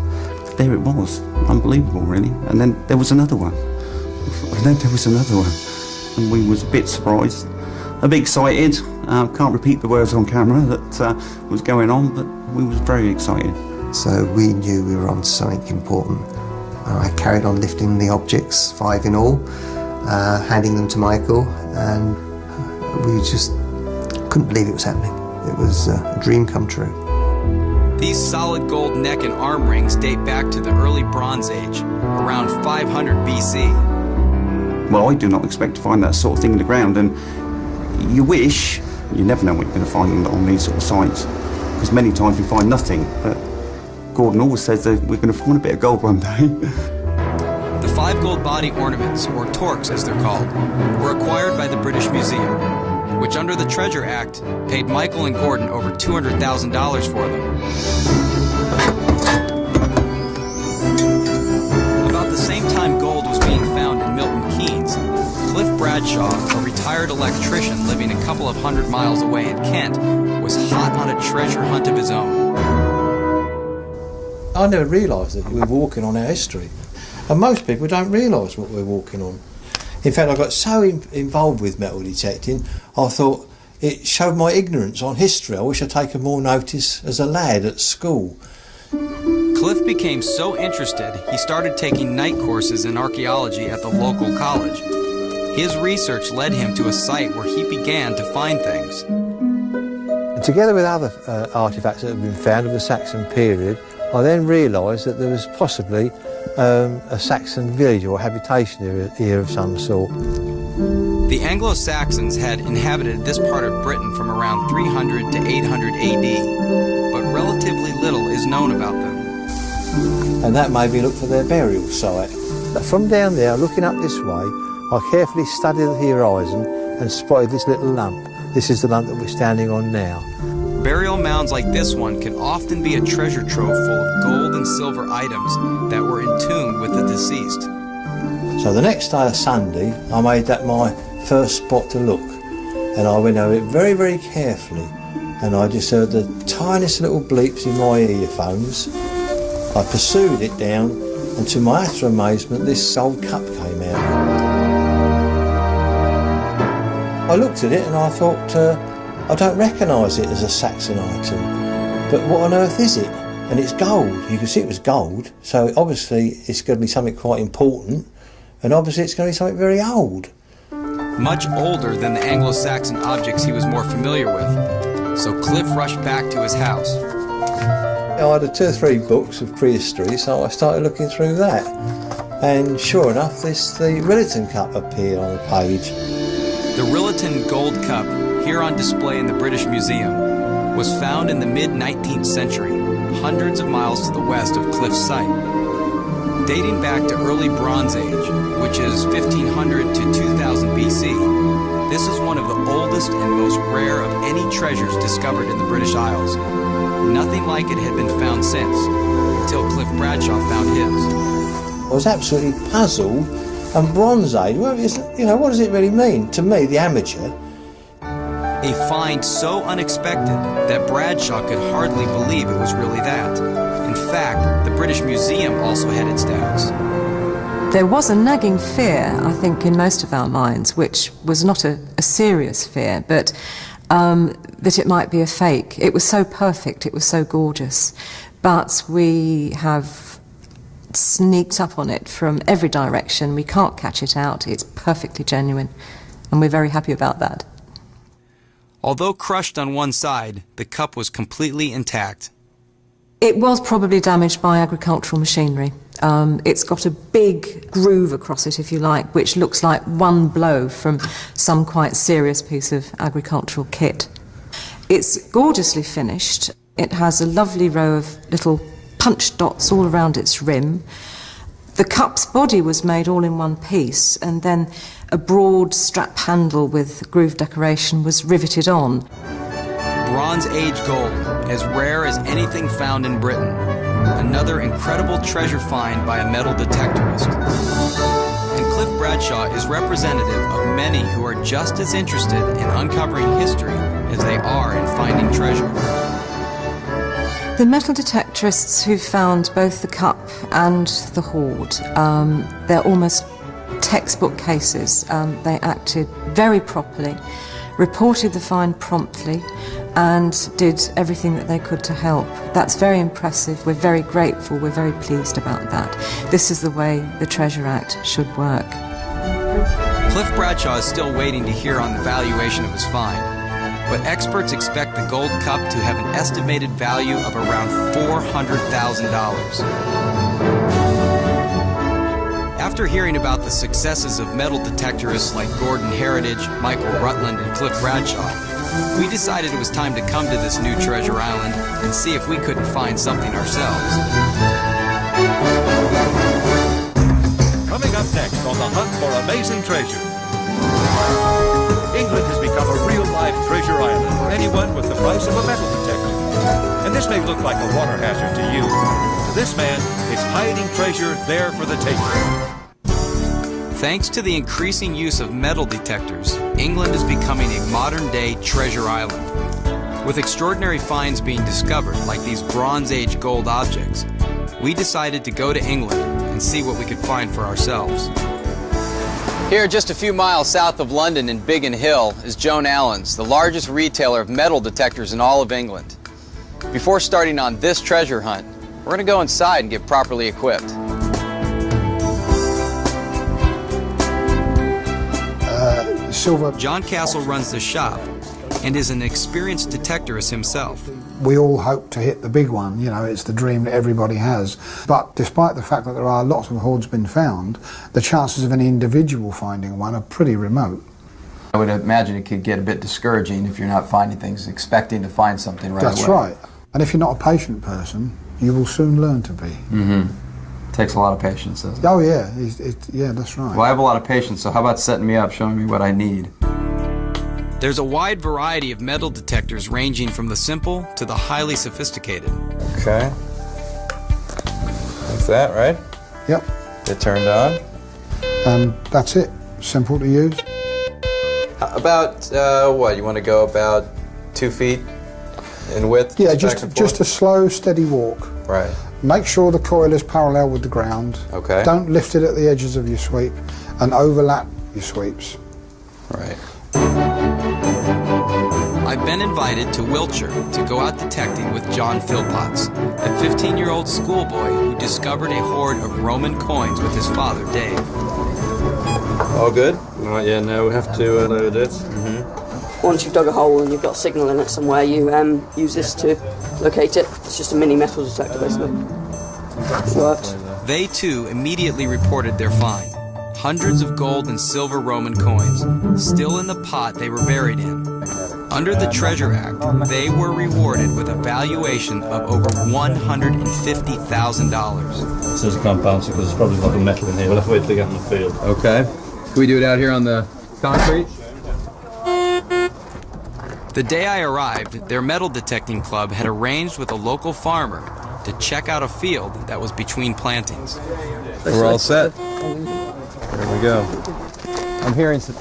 There it was. Unbelievable, really. And then there was another one. And then there was another one. And we was a bit surprised, a bit excited. Can't repeat the words on camera that was going on, but we was very excited. So we knew we were on something important. I carried on lifting the objects, 5 in all, handing them to Michael, and we just couldn't believe it was happening. It was a dream come true. These solid gold neck and arm rings date back to the early Bronze Age, around 500 BC. Well, I do not expect to find that sort of thing in the ground, and you wish. You never know what you're going to find on these sort of sites, because many times we find nothing, but Gordon always says that we're going to find a bit of gold one day. The 5 gold body ornaments, or torques as they're called, were acquired by the British Museum, which under the Treasure Act paid Michael and Gordon over $200,000 for them. About the same time gold was being found in Milton Keynes, Cliff Bradshaw, a retired electrician living a couple of 100 miles away in Kent, was hot on a treasure hunt of his own. I never realised that we're walking on our history, and most people don't realise what we're walking on. In fact, I got so involved with metal detecting, I thought it showed my ignorance on history. I wish I'd taken more notice as a lad at school. Cliff became so interested, he started taking night courses in archaeology at the local college. His research led him to a site where he began to find things. And together with other artefacts that have been found of the Saxon period, I then realised that there was possibly a Saxon village or habitation here of some sort. The Anglo-Saxons had inhabited this part of Britain from around 300 to 800 AD, but relatively little is known about them. And that made me look for their burial site. But from down there, looking up this way, I carefully studied the horizon and spotted this little lump. This is the lump that we're standing on now. Burial mounds like this one can often be a treasure trove full of gold and silver items that were entombed with the deceased. So the next day, Sunday, I made that my first spot to look, and I went over it very, very carefully, and I just heard the tiniest little bleeps in my earphones. I pursued it down, and to my utter amazement, this old cup came out. I looked at it and I thought, I don't recognise it as a Saxon item, but what on earth is it? And it's gold. You can see it was gold, so obviously it's going to be something quite important, and obviously it's going to be something very old. Much older than the Anglo-Saxon objects he was more familiar with, so Cliff rushed back to his house. I had 2 or 3 books of prehistory, so I started looking through that, and sure enough, the Rilliton cup appeared on the page. The Rilliton gold cup, here on display in the British Museum, was found in the mid-19th century, hundreds of miles to the west of Cliff's site. Dating back to early Bronze Age, which is 1500 to 2000 BC, this is one of the oldest and most rare of any treasures discovered in the British Isles. Nothing like it had been found since, until Cliff Bradshaw found his. I was absolutely puzzled. And Bronze Age, well, you know, what does it really mean? To me, the amateur. A find so unexpected that Bradshaw could hardly believe it was really that. In fact, the British Museum also had its doubts. There was a nagging fear, I think, in most of our minds, which was not a serious fear, but that it might be a fake. It was so perfect, it was so gorgeous. But we have sneaked up on it from every direction. We can't catch it out. It's perfectly genuine, and we're very happy about that. Although crushed on one side, the cup was completely intact. It was probably damaged by agricultural machinery. It's got a big groove across it, if you like, which looks like one blow from some quite serious piece of agricultural kit. It's gorgeously finished. It has a lovely row of little punch dots all around its rim. The cup's body was made all in one piece, and then a broad strap handle with groove decoration was riveted on. Bronze Age gold, as rare as anything found in Britain. Another incredible treasure find by a metal detectorist. And Cliff Bradshaw is representative of many who are just as interested in uncovering history as they are in finding treasure. The metal detectorists who found both the cup and the hoard, they're almost textbook cases. They acted very properly, reported the find promptly, and did everything that they could to help. That's very impressive. We're very grateful. We're very pleased about that. This is the way the Treasure Act should work. Cliff Bradshaw is still waiting to hear on the valuation of his find, but experts expect the gold cup to have an estimated value of around $400,000. After hearing about the successes of metal detectorists like Gordon Heritage, Michael Rutland, and Cliff Bradshaw, we decided it was time to come to this new treasure island and see if we couldn't find something ourselves. Coming up next on the hunt for amazing treasure. England has become a real-life treasure island for anyone with the price of a metal detector. And this may look like a water hazard to you. To this man, it's hiding treasure there for the taking. Thanks to the increasing use of metal detectors, England is becoming a modern-day treasure island. With extraordinary finds being discovered, like these Bronze Age gold objects, we decided to go to England and see what we could find for ourselves. Here, just a few miles south of London in Biggin Hill, is Joan Allen's, the largest retailer of metal detectors in all of England. Before starting on this treasure hunt, we're going to go inside and get properly equipped. John Castle runs the shop and is an experienced detectorist himself. We all hope to hit the big one, you know, it's the dream that everybody has. But despite the fact that there are lots of hoards been found, the chances of any individual finding one are pretty remote. I would imagine it could get a bit discouraging if you're not finding things, expecting to find something right away. That's right. And if you're not a patient person, you will soon learn to be. Mm-hmm. Takes a lot of patience, doesn't it? Oh yeah, yeah, that's right. Well, I have a lot of patience, so how about setting me up, showing me what I need? There's a wide variety of metal detectors ranging from the simple to the highly sophisticated. Okay. That's that, right? Yep. It turned on. And that's it. Simple to use. About, what, you want to go about 2 feet in width? Yeah, just a slow, steady walk. Right. Make sure the coil is parallel with the ground. Okay. Don't lift it at the edges of your sweep and overlap your sweeps. Right. I've been invited to Wiltshire to go out detecting with John Philpotts, a 15-year-old schoolboy who discovered a hoard of Roman coins with his father, Dave. All good? Right, yeah, now we have to load it. Once you've dug a hole and you've got a signal in it somewhere, you use this to locate it. It's just a mini metal detector, basically. It works. They, too, immediately reported their find. Hundreds of gold and silver Roman coins, still in the pot they were buried in. Under the Treasure Act, they were rewarded with a valuation of over $150,000. This is a compound because there's probably a lot of metal in here. We'll have to wait till we get in the field. Okay. Can we do it out here on the concrete? The day I arrived, their metal detecting club had arranged with a local farmer to check out a field that was between plantings. We're all set. There we go. I'm hearing some...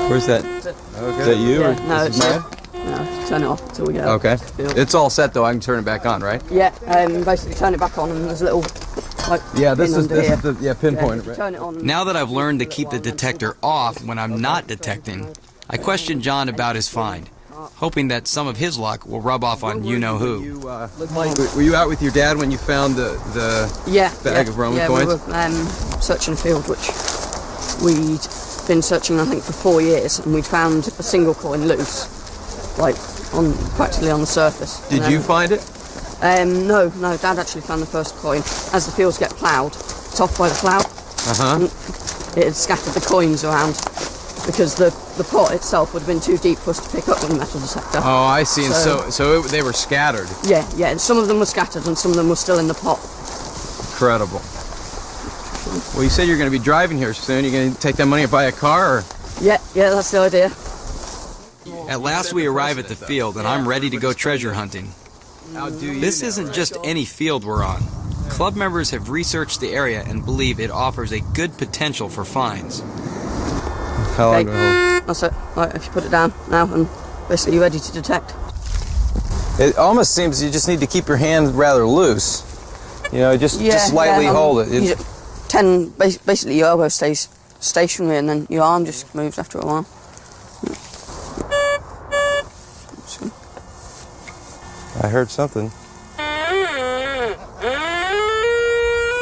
Where's that? Okay. Is that you? Yeah, or no, this is mine? No, turn it off until we go. Okay. It's all set though. I can turn it back on, right? Yeah, basically turn it back on and there's a little like Yeah, this pin is under here. the pinpoint. Yeah, turn it on. Now that I've learned to keep the detector off when I'm not detecting, I questioned John about his find, hoping that some of his luck will rub off on you-know-who. Were you out with your dad when you found the bag of Roman coins? We were searching a field which we'd been searching I think for 4 years, and we'd found a single coin loose, like practically on the surface. Did you find it? No, Dad actually found the first coin. As the fields get ploughed, it's off by the plough. It had scattered the coins around because the pot itself would have been too deep for us to pick up with a metal detector. Oh, I see. And so they were scattered. Yeah, and some of them were scattered and some of them were still in the pot. Incredible. Well, you said you're going to be driving here soon. You're going to take that money and buy a car? Or? Yeah, that's the idea. At last we arrive at the field and I'm ready to go treasure hunting. This isn't just any field we're on. Club members have researched the area and believe it offers a good potential for finds. How long do I hold? That's it. Right, if you put it down now and basically you're ready to detect. It almost seems you just need to keep your hand rather loose. You know, just lightly hold it. Basically your elbow stays stationary and then your arm just moves after a while. I heard something.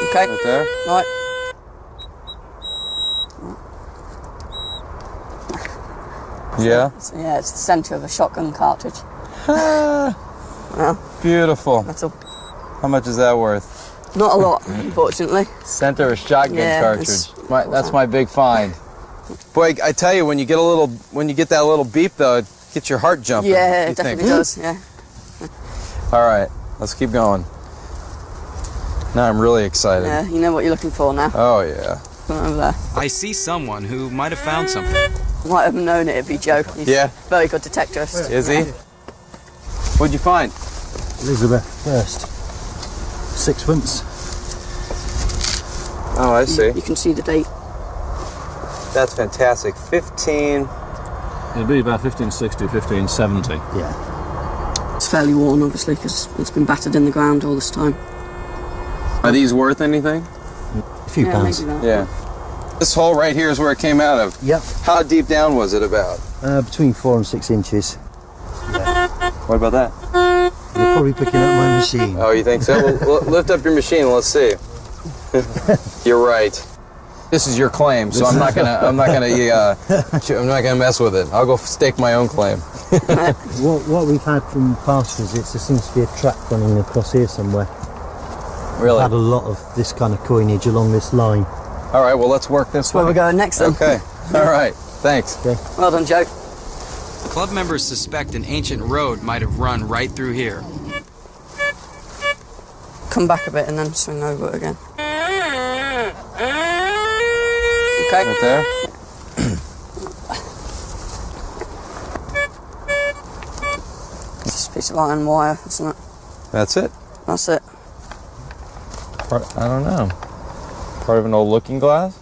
Okay. Right there? Right. Yeah? Yeah, it's the centre of a shotgun cartridge. Well, beautiful. That's all. How much is that worth? Not a lot, unfortunately. Center of a shotgun cartridge. That's my big find. Boy, I tell you, when you get that little beep though, it gets your heart jumping. Yeah, it definitely does. Yeah. All right, let's keep going. Now I'm really excited. Yeah, you know what you're looking for now. Oh yeah. Come over there. I see someone who might have found something. Might have known it'd be Joe. He's a very good detectorist. Is he? What'd you find? Elizabeth first. Sixpence. Oh, I see. You can see the date. That's fantastic. 15. It'd be about 1560, 1570. Yeah. It's fairly worn, obviously, because it's been battered in the ground all this time. Are these worth anything? A few pounds. Yeah. This hole right here is where it came out of. Yep. How deep down was it about? Between 4 and 6 inches. What about that? You're probably picking up my machine. Oh, you think so? Well, lift up your machine and let's see. You're right. This is your claim, so I'm not gonna mess with it. I'll go stake my own claim. What we've had from past visits, there seems to be a track running across here somewhere. Really? We've had a lot of this kind of coinage along this line. All right, well, let's work this way. Where we're going next then. Okay. All right. Thanks. Okay. Well done, Joe. Club members suspect an ancient road might have run right through here. Come back a bit and then swing over it again. Okay. Right there? It's just a piece of iron wire, isn't it? That's it? That's it. I don't know. Part of an old looking glass?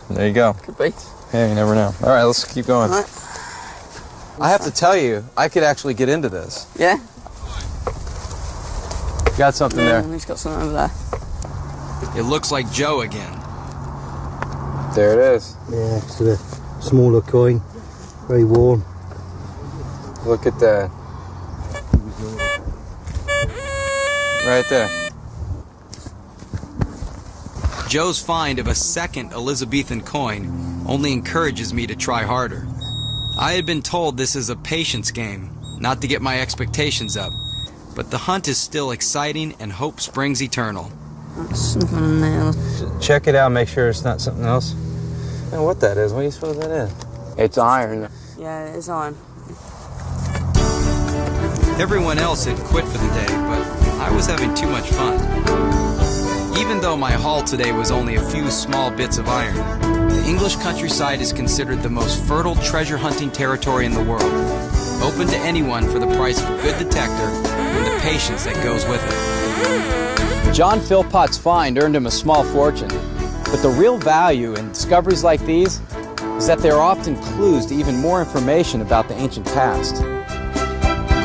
There you go. Could be. Yeah, you never know. All right, let's keep going. All right. I have to tell you, I could actually get into this. Yeah? Got something there. He's got something over there. It looks like Joe again. There it is. Yeah, it's a smaller coin, very worn. Look at that. Right there. Joe's find of a second Elizabethan coin only encourages me to try harder. I had been told this is a patience game, not to get my expectations up, but the hunt is still exciting and hope springs eternal. Something in there. Check it out, make sure it's not something else. I don't know what that is. What do you suppose that is? It's iron. Yeah, it is iron. Everyone else had quit for the day, but I was having too much fun. Even though my haul today was only a few small bits of iron, the English countryside is considered the most fertile treasure hunting territory in the world. open to anyone for the price of a good detector and the patience that goes with it. John Philpott's find earned him a small fortune, but the real value in discoveries like these is that they are often clues to even more information about the ancient past.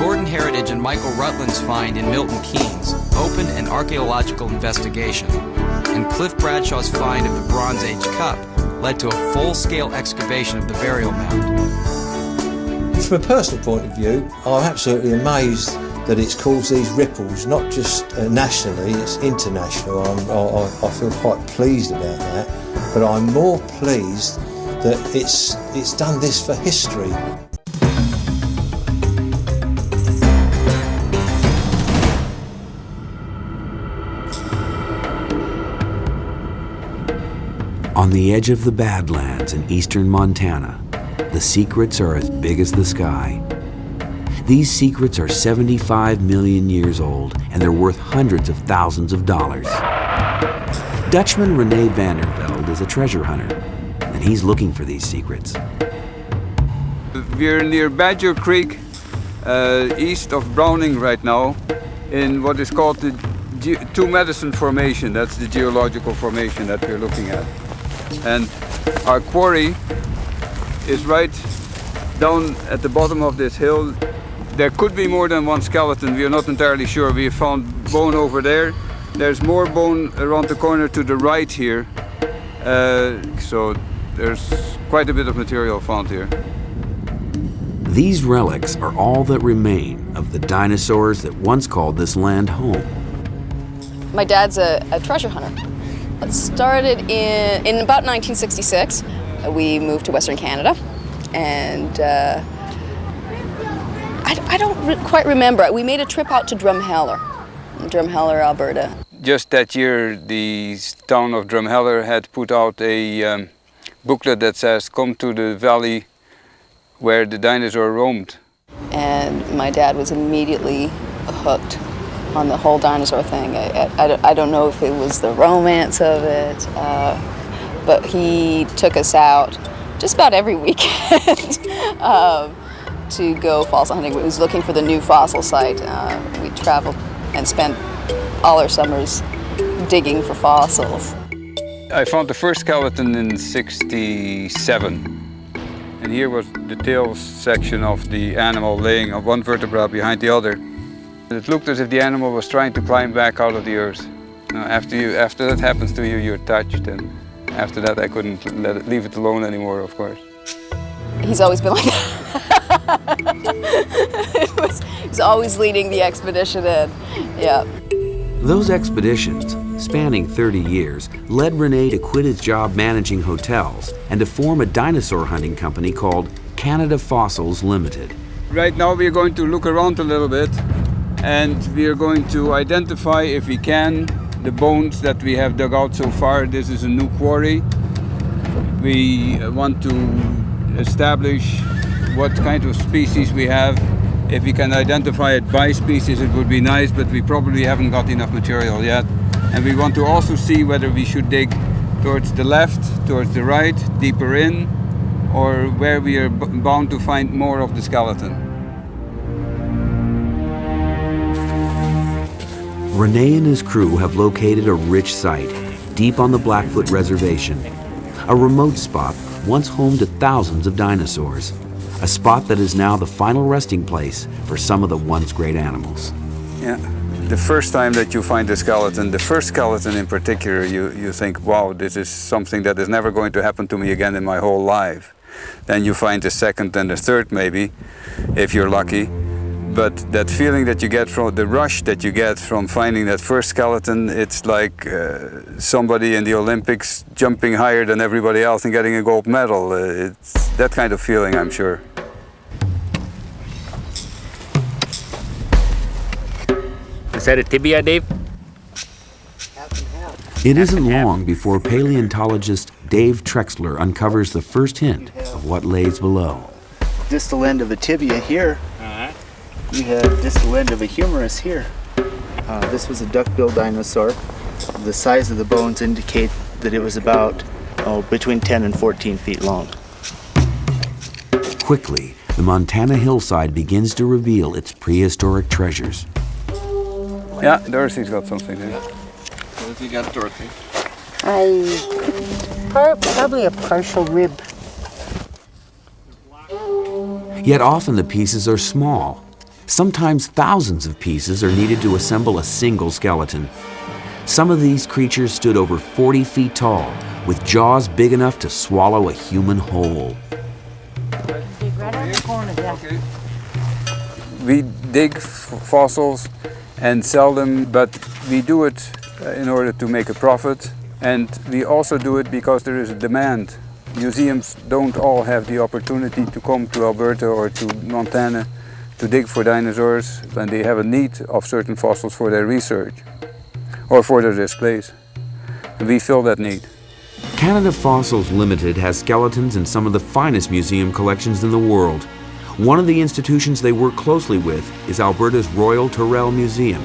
Gordon Heritage and Michael Rutland's find in Milton Keynes opened an archaeological investigation, and Cliff Bradshaw's find of the Bronze Age cup led to a full-scale excavation of the burial mound. From a personal point of view, I'm absolutely amazed that it's caused these ripples, not just nationally, it's international. I feel quite pleased about that, but I'm more pleased that it's done this for history. On the edge of the Badlands in eastern Montana, the secrets are as big as the sky. These secrets are 75 million years old, and they're worth hundreds of thousands of dollars. Dutchman Rene Vandervelde is a treasure hunter, and he's looking for these secrets. We're near Badger Creek, east of Browning right now, in what is called the Two Medicine Formation. That's the geological formation that we're looking at. And our quarry is right down at the bottom of this hill. There could be more than one skeleton, we are not entirely sure. We have found bone over there. There's more bone around the corner to the right here. So there's quite a bit of material found here. These relics are all that remain of the dinosaurs that once called this land home. My dad's a treasure hunter. It started in about 1966. We moved to Western Canada, and I don't quite remember. We made a trip out to Drumheller, Alberta. Just that year, the town of Drumheller had put out a booklet that says, "Come to the valley where the dinosaur roamed." And my dad was immediately hooked on the whole dinosaur thing. I don't know if it was the romance of it, but he took us out just about every weekend to go fossil hunting. We was looking for the new fossil site. We traveled and spent all our summers digging for fossils. I found the first skeleton in '67. And here was the tail section of the animal laying on one vertebra behind the other. It looked as if the animal was trying to climb back out of the earth. After that happens to you, you're touched, and after that I couldn't leave it alone anymore, of course. He's always been like that. He's always leading the expedition in, yeah. Those expeditions, spanning 30 years, led Rene to quit his job managing hotels and to form a dinosaur hunting company called Canada Fossils Limited. Right now we're going to look around a little bit, and we are going to identify, if we can, the bones that we have dug out so far. This is a new quarry. We want to establish what kind of species we have. If we can identify it by species, it would be nice, but we probably haven't got enough material yet. And we want to also see whether we should dig towards the left, towards the right, deeper in, or where we are bound to find more of the skeleton. Rene and his crew have located a rich site deep on the Blackfoot Reservation, a remote spot once home to thousands of dinosaurs, a spot that is now the final resting place for some of the once great animals. Yeah, the first time that you find a skeleton, the first skeleton in particular, you think, wow, this is something that is never going to happen to me again in my whole life. Then you find the second and the third maybe, if you're lucky. But that feeling that you get from the rush that you get from finding that first skeleton, it's like somebody in the Olympics jumping higher than everybody else and getting a gold medal. It's that kind of feeling, I'm sure. Is that a tibia, Dave? It isn't long before paleontologist Dave Trexler uncovers the first hint of what lays below. Distal end of a tibia here. You have distal end of a humerus here. This was a duck-billed dinosaur. The size of the bones indicate that it was about between 10 and 14 feet long. Quickly, the Montana hillside begins to reveal its prehistoric treasures. Yeah, Dorothy's got something there. What have you got, Dorothy? Probably a partial rib. Yet often the pieces are small. Sometimes thousands of pieces are needed to assemble a single skeleton. Some of these creatures stood over 40 feet tall, with jaws big enough to swallow a human whole. We dig fossils and sell them, but we do it in order to make a profit. And we also do it because there is a demand. Museums don't all have the opportunity to come to Alberta or to Montana to dig for dinosaurs, and they have a need of certain fossils for their research or for their displays. And we fill that need. Canada Fossils Limited has skeletons in some of the finest museum collections in the world. One of the institutions they work closely with is Alberta's Royal Tyrrell Museum.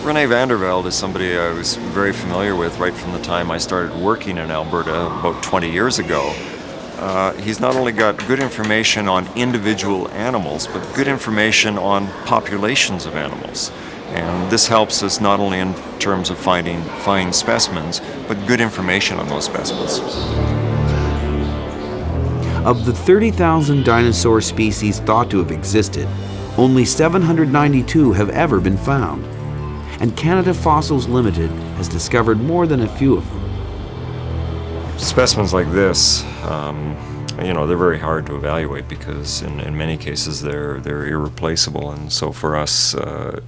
René van der Velde is somebody I was very familiar with right from the time I started working in Alberta about 20 years ago. He's not only got good information on individual animals, but good information on populations of animals. And this helps us not only in terms of finding fine specimens, but good information on those specimens. Of the 30,000 dinosaur species thought to have existed, only 792 have ever been found. And Canada Fossils Limited has discovered more than a few of them. Specimens like this, they're very hard to evaluate because in many cases they're irreplaceable, and so for us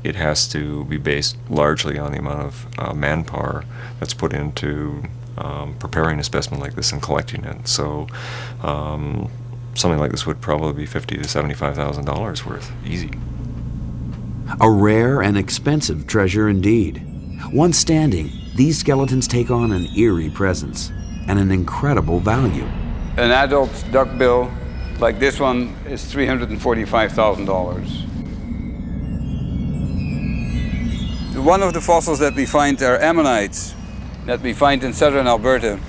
it has to be based largely on the amount of manpower that's put into preparing a specimen like this and collecting it. So something like this would probably be $50,000 to $75,000 worth, easy. A rare and expensive treasure indeed. Once standing, these skeletons take on an eerie presence and an incredible value. An adult duckbill like this one is $345,000. One of the fossils that we find are ammonites that we find in southern Alberta.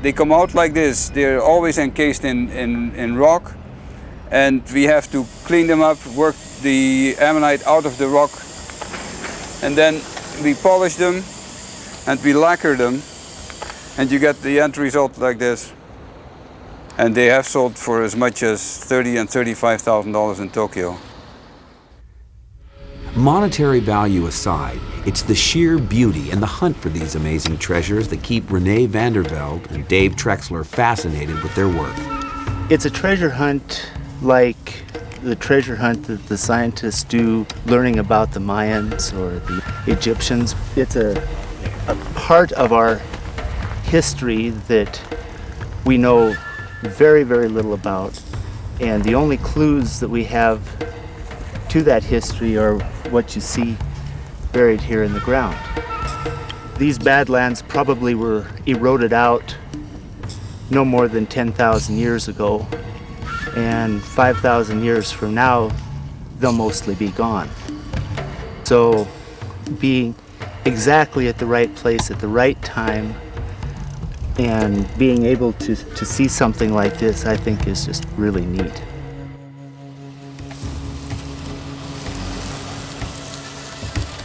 They come out like this. They're always encased in rock, and we have to clean them up, work the ammonite out of the rock, and then we polish them and we lacquer them, and you get the end result like this. And they have sold for as much as $30,000 and $35,000 in Tokyo. Monetary value aside, it's the sheer beauty and the hunt for these amazing treasures that keep René van der Velde and Dave Trexler fascinated with their work. It's a treasure hunt like the treasure hunt that the scientists do learning about the Mayans or the Egyptians. It's a part of our history that we know very, very little about, and the only clues that we have to that history are what you see buried here in the ground. These badlands probably were eroded out no more than 10,000 years ago, and 5,000 years from now they'll mostly be gone. So being exactly at the right place at the right time and being able to see something like this, I think, is just really neat.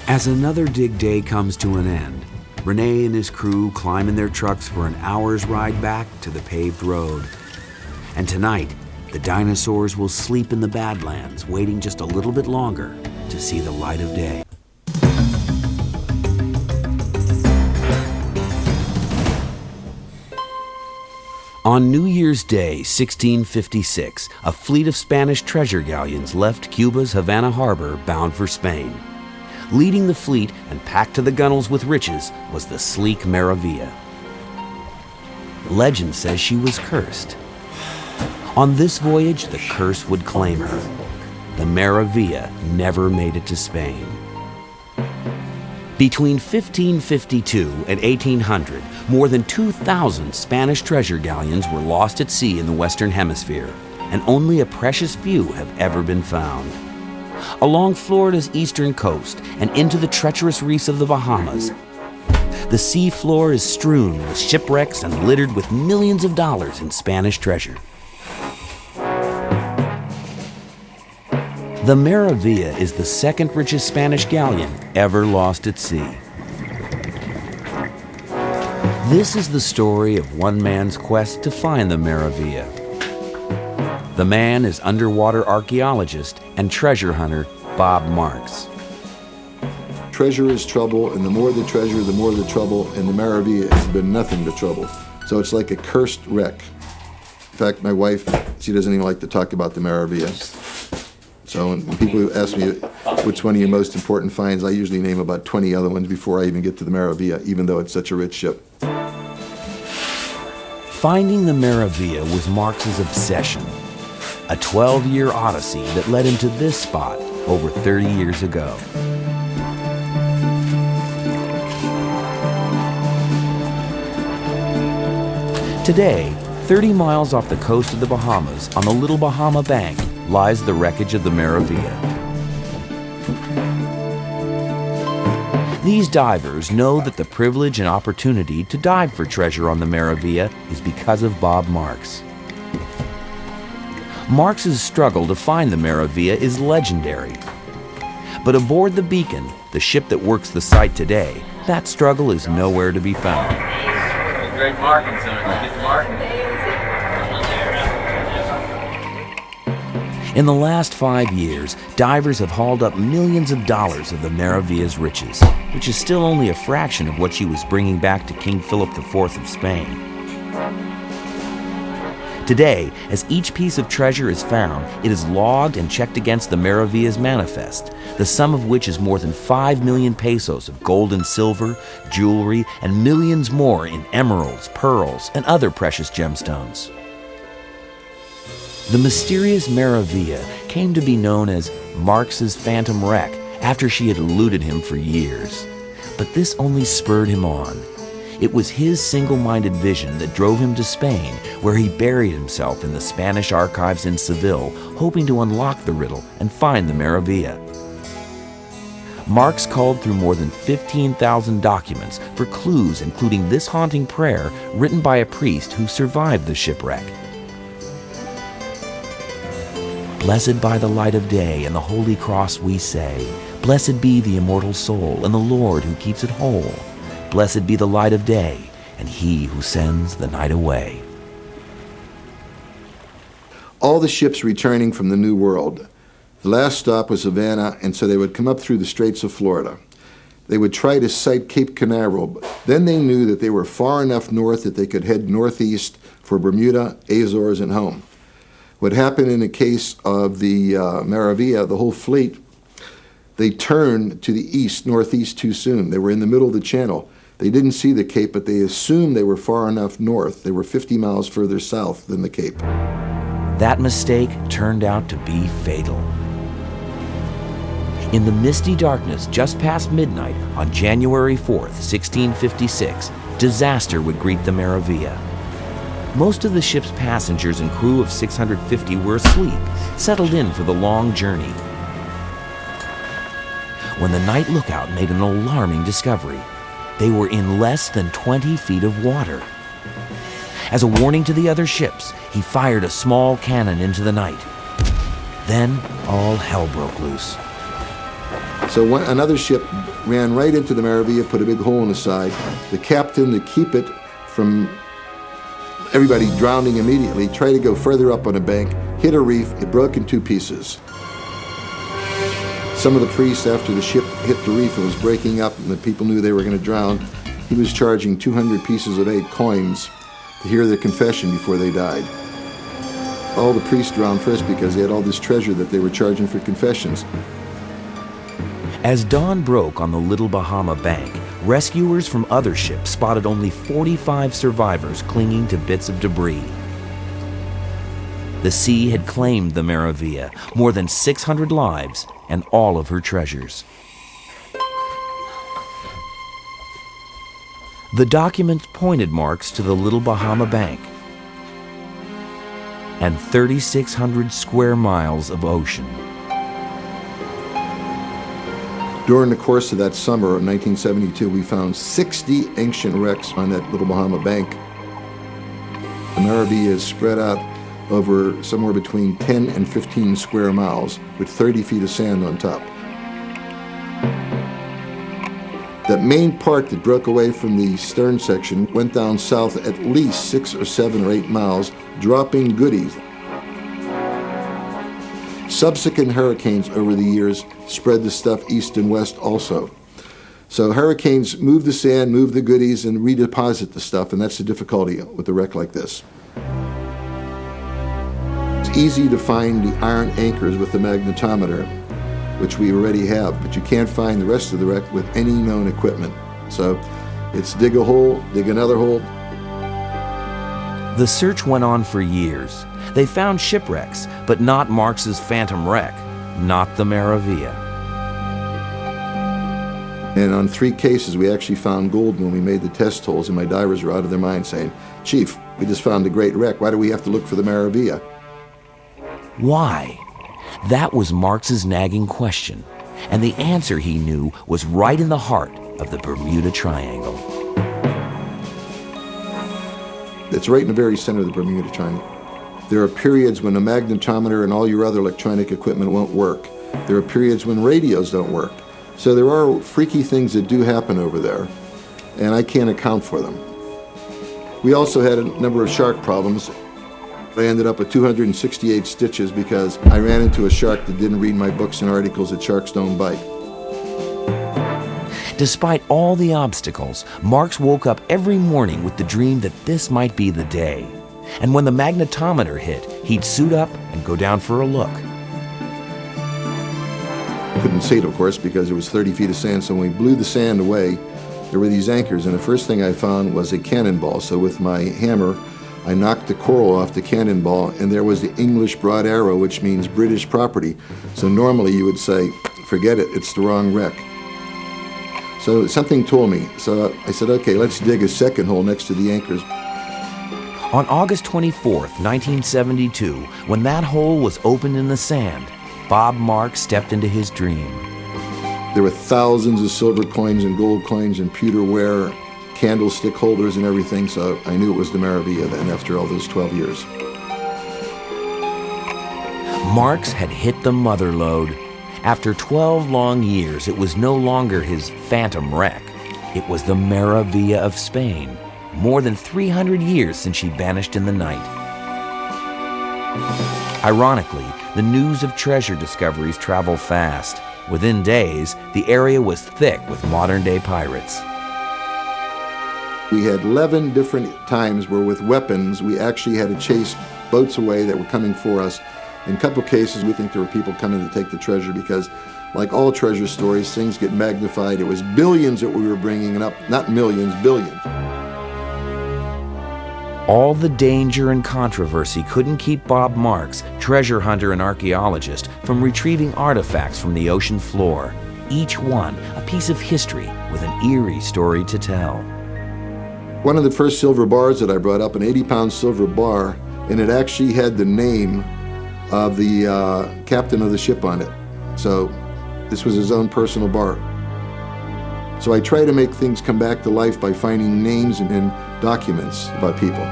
As another dig day comes to an end, René and his crew climb in their trucks for an hour's ride back to the paved road. And tonight, the dinosaurs will sleep in the Badlands, waiting just a little bit longer to see the light of day. On New Year's Day, 1656, a fleet of Spanish treasure galleons left Cuba's Havana harbor bound for Spain. Leading the fleet and packed to the gunwales with riches was the sleek Maravea. Legend says she was cursed. On this voyage, the curse would claim her. The Maravea never made it to Spain. Between 1552 and 1800, more than 2,000 Spanish treasure galleons were lost at sea in the Western Hemisphere, and only a precious few have ever been found. Along Florida's eastern coast and into the treacherous reefs of the Bahamas, the sea floor is strewn with shipwrecks and littered with millions of dollars in Spanish treasure. The Maravea is the second richest Spanish galleon ever lost at sea. This is the story of one man's quest to find the Maravea. The man is underwater archaeologist and treasure hunter Bob Marks. Treasure is trouble, and the more the treasure, the more the trouble, and the Maravea has been nothing but trouble. So it's like a cursed wreck. In fact, my wife, she doesn't even like to talk about the Maravea. So when people ask me which one of your most important finds, I usually name about 20 other ones before I even get to the Maravea, even though it's such a rich ship. Finding the Maravea was Marx's obsession, a 12-year odyssey that led him to this spot over 30 years ago. Today, 30 miles off the coast of the Bahamas, on the Little Bahama Bank, lies the wreckage of the Maravea. These divers know that the privilege and opportunity to dive for treasure on the Maravea is because of Bob Marks. Marks's struggle to find the Maravea is legendary. But aboard the Beacon, the ship that works the site today, that struggle is nowhere to be found. Great marking zone. You get the marking. In the last 5 years, divers have hauled up millions of dollars of the Maravea's riches, which is still only a fraction of what she was bringing back to King Philip IV of Spain. Today, as each piece of treasure is found, it is logged and checked against the Maravea's manifest, the sum of which is more than 5 million pesos of gold and silver, jewelry, and millions more in emeralds, pearls, and other precious gemstones. The mysterious Maravea came to be known as Marx's phantom wreck after she had eluded him for years. But this only spurred him on. It was his single-minded vision that drove him to Spain, where he buried himself in the Spanish archives in Seville, hoping to unlock the riddle and find the Maravea. Marx called through more than 15,000 documents for clues, including this haunting prayer written by a priest who survived the shipwreck. Blessed by the light of day and the holy cross we say, blessed be the immortal soul and the Lord who keeps it whole. Blessed be the light of day and he who sends the night away. All the ships returning from the New World, the last stop was Havana, and so they would come up through the Straits of Florida. They would try to sight Cape Canaveral. Then they knew that they were far enough north that they could head northeast for Bermuda, Azores, and home. What happened in the case of the Maravea, the whole fleet, they turned to the east, northeast too soon. They were in the middle of the channel. They didn't see the Cape, but they assumed they were far enough north. They were 50 miles further south than the Cape. That mistake turned out to be fatal. In the misty darkness just past midnight on January 4th, 1656, disaster would greet the Maravea. Most of the ship's passengers and crew of 650 were asleep, settled in for the long journey, when the night lookout made an alarming discovery. They were in less than 20 feet of water. As a warning to the other ships, he fired a small cannon into the night. Then all hell broke loose. So another ship ran right into the Maravea, put a big hole in the side. The captain, to keep it from everybody drowning immediately, tried to go further up on a bank, hit a reef, it broke in two pieces. Some of the priests, after the ship hit the reef and was breaking up and the people knew they were going to drown, he was charging 200 pieces of 8 coins to hear their confession before they died. All the priests drowned first because they had all this treasure that they were charging for confessions. As dawn broke on the Little Bahama Bank, rescuers from other ships spotted only 45 survivors clinging to bits of debris. The sea had claimed the Maravea, more than 600 lives, and all of her treasures. The documents pointed Marks to the Little Bahama Bank and 3,600 square miles of ocean. During the course of that summer of 1972, we found 60 ancient wrecks on that Little Bahama Bank. The Maravea is spread out over somewhere between 10 and 15 square miles with 30 feet of sand on top. That main part that broke away from the stern section went down south at least 6 or 7 or 8 miles, dropping goodies. Subsequent hurricanes over the years spread the stuff east and west also. So hurricanes move the sand, move the goodies, and redeposit the stuff, and that's the difficulty with a wreck like this. It's easy to find the iron anchors with the magnetometer, which we already have, but you can't find the rest of the wreck with any known equipment. So it's dig a hole, dig another hole. The search went on for years. They found shipwrecks, but not Marx's phantom wreck, not the Maravea. And on 3 cases, we actually found gold when we made the test holes, and my divers were out of their mind saying, "Chief, we just found a great wreck. Why do we have to look for the Maravea?" Why? That was Marx's nagging question, and the answer, he knew, was right in the heart of the Bermuda Triangle. It's right in the very center of the Bermuda Triangle. There are periods when a magnetometer and all your other electronic equipment won't work. There are periods when radios don't work. So there are freaky things that do happen over there, and I can't account for them. We also had a number of shark problems. I ended up with 268 stitches because I ran into a shark that didn't read my books and articles that sharks don't bite. Despite all the obstacles, Marx woke up every morning with the dream that this might be the day. And when the magnetometer hit, he'd suit up and go down for a look. Couldn't see it, of course, because it was 30 feet of sand, so when we blew the sand away, there were these anchors, and the first thing I found was a cannonball. So with my hammer, I knocked the coral off the cannonball, and there was the English broad arrow, which means British property. So normally you would say, forget it, it's the wrong wreck. So something told me. So I said, okay, let's dig a second hole next to the anchors. On August 24th, 1972, when that hole was opened in the sand, Bob Marx stepped into his dream. There were thousands of silver coins and gold coins and pewterware, candlestick holders and everything, so I knew it was the Maravea then after all those 12 years. Marx had hit the mother lode. After 12 long years, it was no longer his phantom wreck. It was the Maravea of Spain, more than 300 years since she vanished in the night. Ironically, the news of treasure discoveries travel fast. Within days, the area was thick with modern-day pirates. We had 11 different times where with weapons, we actually had to chase boats away that were coming for us. In a couple cases, we think there were people coming to take the treasure because, like all treasure stories, things get magnified. It was billions that we were bringing up, not millions, billions. All the danger and controversy couldn't keep Bob Marx, treasure hunter and archaeologist, from retrieving artifacts from the ocean floor, each one a piece of history with an eerie story to tell. One of the first silver bars that I brought up, an 80-pound silver bar, and it actually had the name of the captain of the ship on it. So this was his own personal bar. So I try to make things come back to life by finding names and documents about people.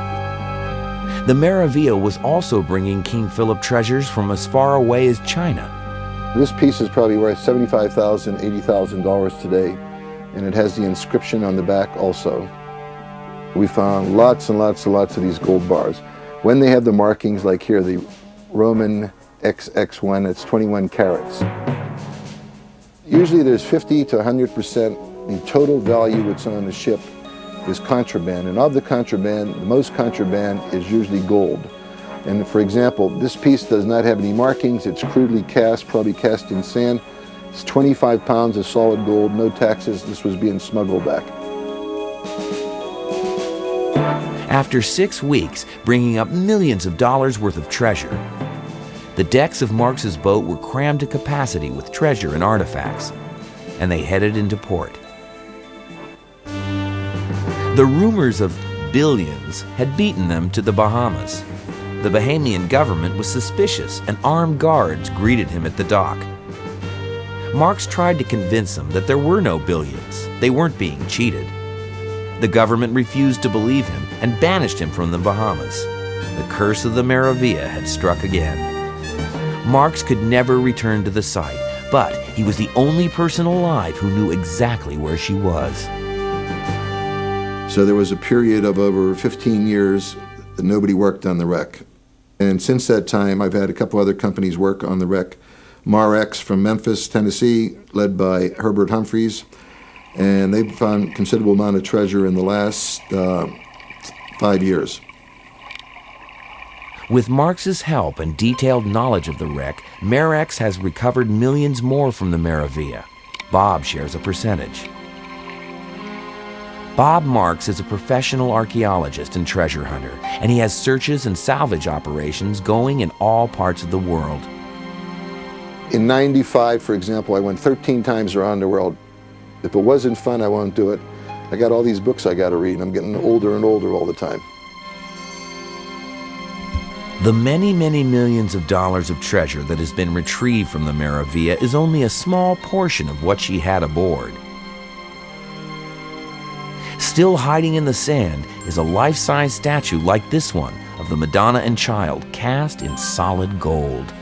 The Maravea was also bringing King Philip treasures from as far away as China. This piece is probably worth $75,000, $80,000 today, and it has the inscription on the back also. We found lots and lots and lots of these gold bars. When they have the markings like here, the Roman XX1, it's 21 carats. Usually there's 50 to 100% the total value that's on the ship is contraband, and of the contraband, the most contraband is usually gold. And for example, this piece does not have any markings, it's crudely cast, probably cast in sand. It's 25 pounds of solid gold, no taxes, this was being smuggled back. After 6 weeks, bringing up millions of dollars worth of treasure, the decks of Marx's boat were crammed to capacity with treasure and artifacts, and they headed into port. The rumors of billions had beaten them to the Bahamas. The Bahamian government was suspicious, and armed guards greeted him at the dock. Marx tried to convince them that there were no billions. They weren't being cheated. The government refused to believe him and banished him from the Bahamas. the curse of the Maravea had struck again. Marks could never return to the site, but he was the only person alive who knew exactly where she was. So there was a period of over 15 years that nobody worked on the wreck. And since that time, I've had a couple other companies work on the wreck. Maravea from Memphis, Tennessee, led by Herbert Humphreys. And they've found a considerable amount of treasure in the last 5 years. With Marks's help and detailed knowledge of the wreck, Maravea has recovered millions more from the Maravea. Bob shares a percentage. Bob Marks is a professional archaeologist and treasure hunter, and he has searches and salvage operations going in all parts of the world. In '95, for example, I went 13 times around the world. If it wasn't fun, I won't do it. I got all these books I got to read, and I'm getting older and older all the time. The many, many millions of dollars of treasure that has been retrieved from the Maravea is only a small portion of what she had aboard. Still hiding in the sand is a life-size statue like this one of the Madonna and Child, cast in solid gold.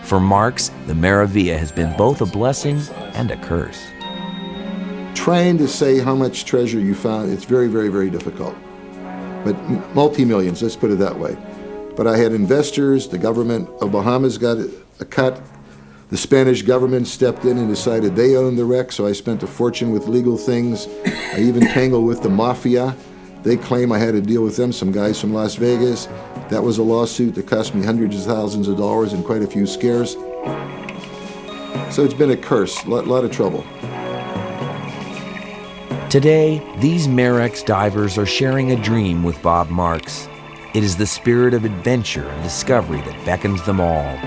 For Marks, the Maravea has been both a blessing and a curse. Trying to say how much treasure you found, it's very, very, very difficult. But multi-millions, let's put it that way. But I had investors, the government of Bahamas got a cut. The Spanish government stepped in and decided they owned the wreck, so I spent a fortune with legal things. I even tangled with the mafia. They claim I had to deal with them, some guys from Las Vegas. That was a lawsuit that cost me hundreds of thousands of dollars and quite a few scares. So it's been a curse, a lot of trouble. Today, these Maravea divers are sharing a dream with Bob Marks. It is the spirit of adventure and discovery that beckons them all.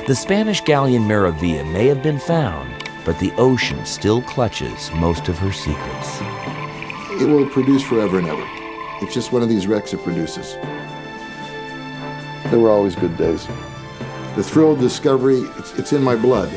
The Spanish galleon Maravea may have been found, but the ocean still clutches most of her secrets. It will produce forever and ever. It's just one of these wrecks that produces. There were always good days. The thrill of discovery, it's in my blood.